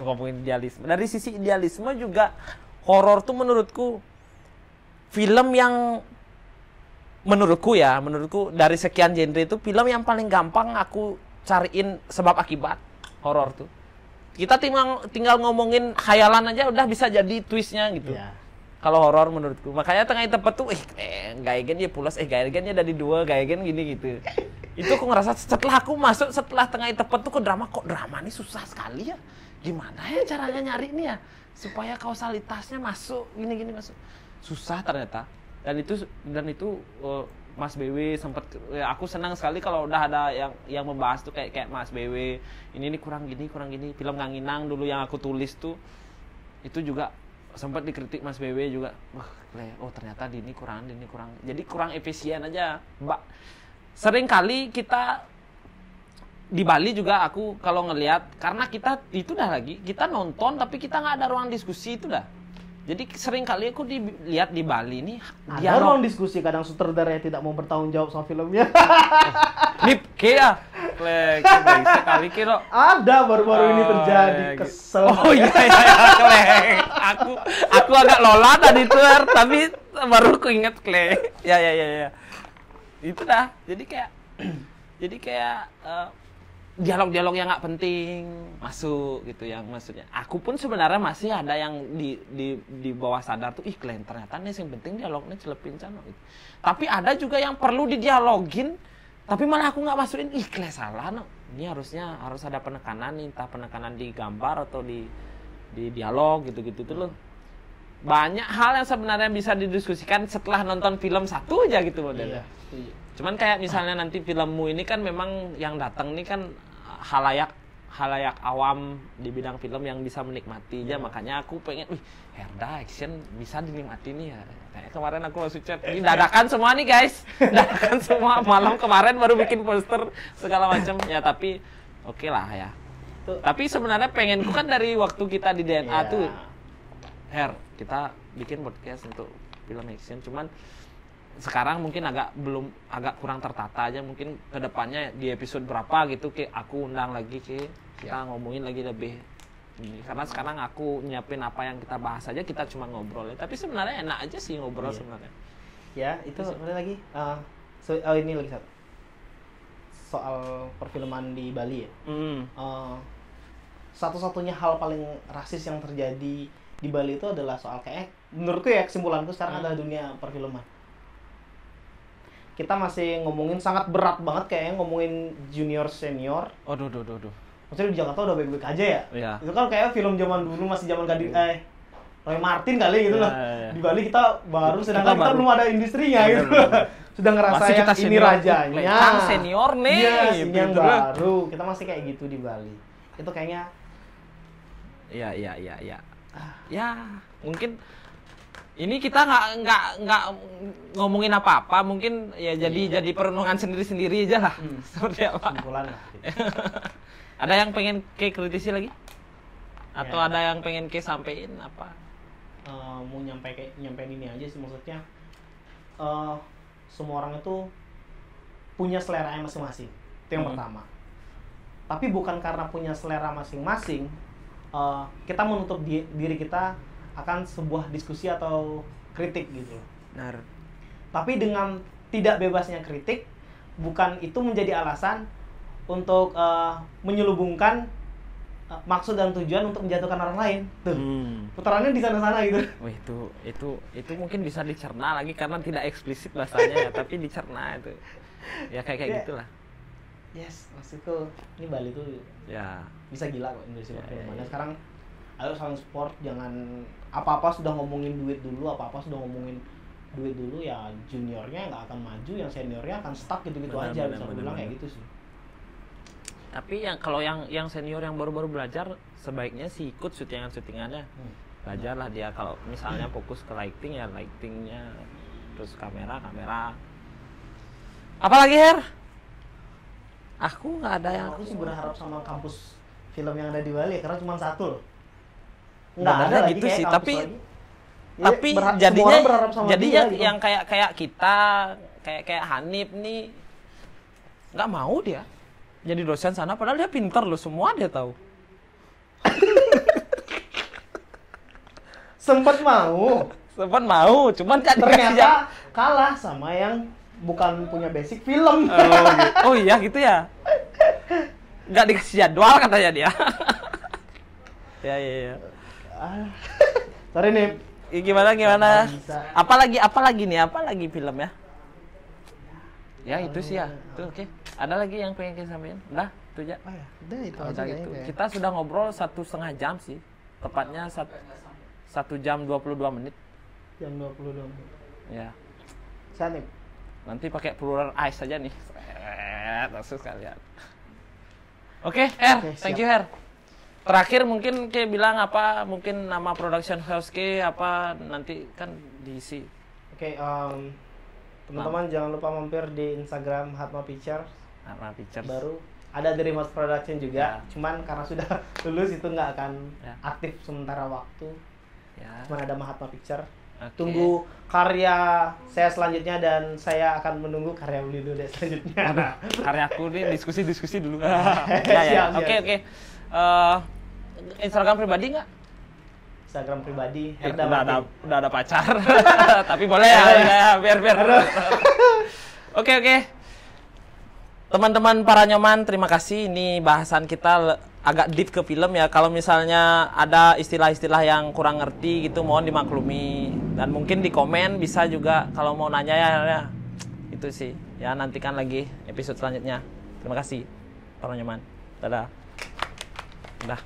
ngomongin idealisme. Dari sisi idealisme juga horor tuh menurutku film yang menurutku dari sekian genre itu film yang paling gampang aku cariin sebab akibat horor tuh. Kita tinggal ngomongin khayalan aja udah bisa jadi twistnya gitu. Yeah. Kalau horor menurutku. Makanya tengah tepat tuh gaegen dia pulas, gaegennya dari 2, gaegen gini gitu. Itu aku ngerasa setelah tengah tepat tuh kok drama nih susah sekali ya. Gimana ya caranya nyari nih ya supaya kausalitasnya masuk gini masuk. Susah ternyata. Dan itu Mas BW sempat aku senang sekali kalau udah ada yang membahas tuh kayak Mas BW ini kurang gini film Ganginang dulu yang aku tulis tuh itu juga sempat dikritik Mas BW juga ternyata ini kurang jadi kurang efisien aja Mbak. Sering kali kita di Bali juga aku kalau ngelihat karena kita kita nonton tapi kita nggak ada ruang diskusi itu dah. Jadi sering kali aku dilihat di Bali nih ada ruang diskusi, kadang sutradaranya tidak mau bertanggung jawab sama filmnya. Nip kayak sekali kira ada baru-baru ini terjadi, kesel. Oh iya Kleng. Aku agak lola tadi Twitter tapi baru aku inget Kleng. Ya. Itu dah. Jadi kayak dialog-dialog yang nggak penting masuk gitu yang maksudnya. Aku pun sebenarnya masih ada yang di bawah sadar tuh Kleng ternyata nih yang penting dialognya celepin sana gitu. Tapi ada juga yang perlu didialogin tapi malah aku nggak masukin Kleng salah no. Ini harus ada penekanan nih, entah penekanan di gambar atau di dialog gitu tuh loh. Banyak hal yang sebenarnya bisa didiskusikan setelah nonton film satu aja gitu modelnya. Iya. Cuman kayak misalnya nanti filmmu ini kan memang yang datang nih kan halayak awam di bidang film yang bisa menikmati aja. Makanya aku pengen, Herda action bisa dinikmati nih ya. Kayak kemarin aku langsung chat, ini dadakan semua nih guys. Dadakan semua, malam kemarin baru bikin poster segala macam. Ya tapi oke lah ya. Tapi sebenarnya pengenku kan dari waktu kita di DNA tuh, kita bikin podcast untuk film action. Cuman sekarang mungkin agak kurang tertata aja, mungkin kedepannya di episode berapa gitu aku undang lagi kita ngomongin lagi lebih ini. Karena sekarang aku nyiapin apa yang kita bahas aja, kita cuma ngobrol ya. Tapi sebenarnya enak aja sih ngobrol sebenarnya. Ya itu sebenarnya lagi ini lagi soal perfilman di Bali ya. Satu-satunya hal paling rasis yang terjadi di Bali itu adalah soal menurutku ya, kesimpulanku sekarang adalah dunia perfilman. Kita masih ngomongin sangat berat banget kayaknya ngomongin junior senior. Aduh. Maksudnya di Jakarta udah baik-baik aja ya. Iya. Itu kan kayak film zaman dulu masih zaman Roy Martin kali gitu loh. Iya. Di Bali kita baru, sedangkan kita belum ada industrinya gitu. Sudah ngerasa yang ini rajanya. Kang senior nih. Iya, ini yang baru. Kita masih kayak gitu di Bali. Itu kayaknya. Iya. Ya, mungkin ini kita nggak ngomongin apa-apa, mungkin ya jadi perenungan sendiri aja lah. Seperti apa? Kesimpulan lah. Ada yang pengen kritisi lagi? Atau ada yang pengen sampein apa? Mau nyampein ini aja sih, maksudnya semua orang itu punya selera masing-masing. Itu yang pertama. Tapi bukan karena punya selera masing-masing kita menutup diri kita akan sebuah diskusi atau kritik gitu. Benar. Tapi dengan tidak bebasnya kritik, bukan itu menjadi alasan untuk menyelubungkan maksud dan tujuan untuk menjatuhkan orang lain. Tuh. Putarannya di sana-sana gitu. Wah, itu mungkin bisa dicerna lagi karena tidak eksplisit bahasanya ya, tapi dicerna itu. Ya kayak gitulah. Yes, maksudku ini Bali tuh Ya. bisa gila kok Indonesia perfilman. Ya. Sekarang ayo saling support, jangan apa-apa sudah ngomongin duit dulu, apa-apa sudah ngomongin duit dulu, ya juniornya nggak akan maju, yang seniornya akan stuck gitu-gitu aja. Bisa bilang kayak gitu sih. Tapi kalau yang senior yang baru-baru belajar sebaiknya sih ikut syutingannya. Belajarlah dia, kalau misalnya fokus ke lighting ya lightingnya, terus kamera. Apalagi Her? Aku nggak ada yang. Aku sih berharap sama kampus film yang ada di Bali karena cuma satu loh. Nggak ada lagi gitu sih, tapi lagi. jadinya dia, gitu. yang kayak kita kayak Hanif nih nggak mau dia jadi dosen sana, padahal dia pintar loh, semua dia tahu. Sempat mau, cuman ternyata kalah sama yang bukan punya basic film. Oh iya gitu ya. Nggak dikasih jadwal katanya dia. Ya. Sorry nih. Gimana? Apalagi film ya? Ya itu sih ya. Itu oke. Ada lagi yang pengen kita sampaikan? Udah, itu aja. Oh ya, udah itu aja gitu. kayaknya. Kita sudah ngobrol 1,5 jam sih. Tepatnya 1 jam 22 menit. Jam 22 menit. Ya. Sanip. Nanti pakai plural ice saja nih. Langsung sekalian. Oke, Her. Thank you, Her. Terakhir mungkin kayak bilang apa, mungkin nama production house apa nanti kan diisi. Oke, teman-teman jangan lupa mampir di Instagram Hatma Pictures. Baru ada dari Mas Production juga. Ya. Cuman karena sudah lulus itu nggak akan aktif sementara waktu. Ya. Cuman ada Mahatma Picture. Okay. Tunggu karya saya selanjutnya dan saya akan menunggu karya Blindo selanjutnya. Karyaku nih diskusi dulu. Ya. Oke. Instagram pribadi nggak? Instagram pribadi. Udah ada pacar. Tapi boleh ya, biar. Oke. Teman-teman para nyoman, terima kasih. Ini bahasan kita agak deep ke film ya. Kalau misalnya ada istilah-istilah yang kurang ngerti gitu, mohon dimaklumi. Dan mungkin di komen bisa juga kalau mau nanya ya. Itu sih. Ya, nantikan lagi episode selanjutnya. Terima kasih para nyoman. Dadah. Udah.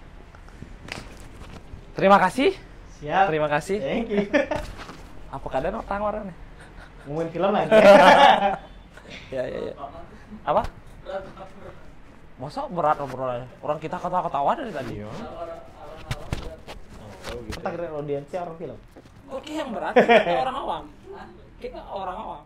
Terima kasih. Siap. Terima kasih. Thank you. Apa kadang orang-orang nih? Ngomongin film lagi. Ya. Apa? Masa berat obrolannya? Orang kita ketawa-ketawa dari tadi. Kita kira audiensnya orang film. Oke, yang berat kita orang awam. Kita orang awam.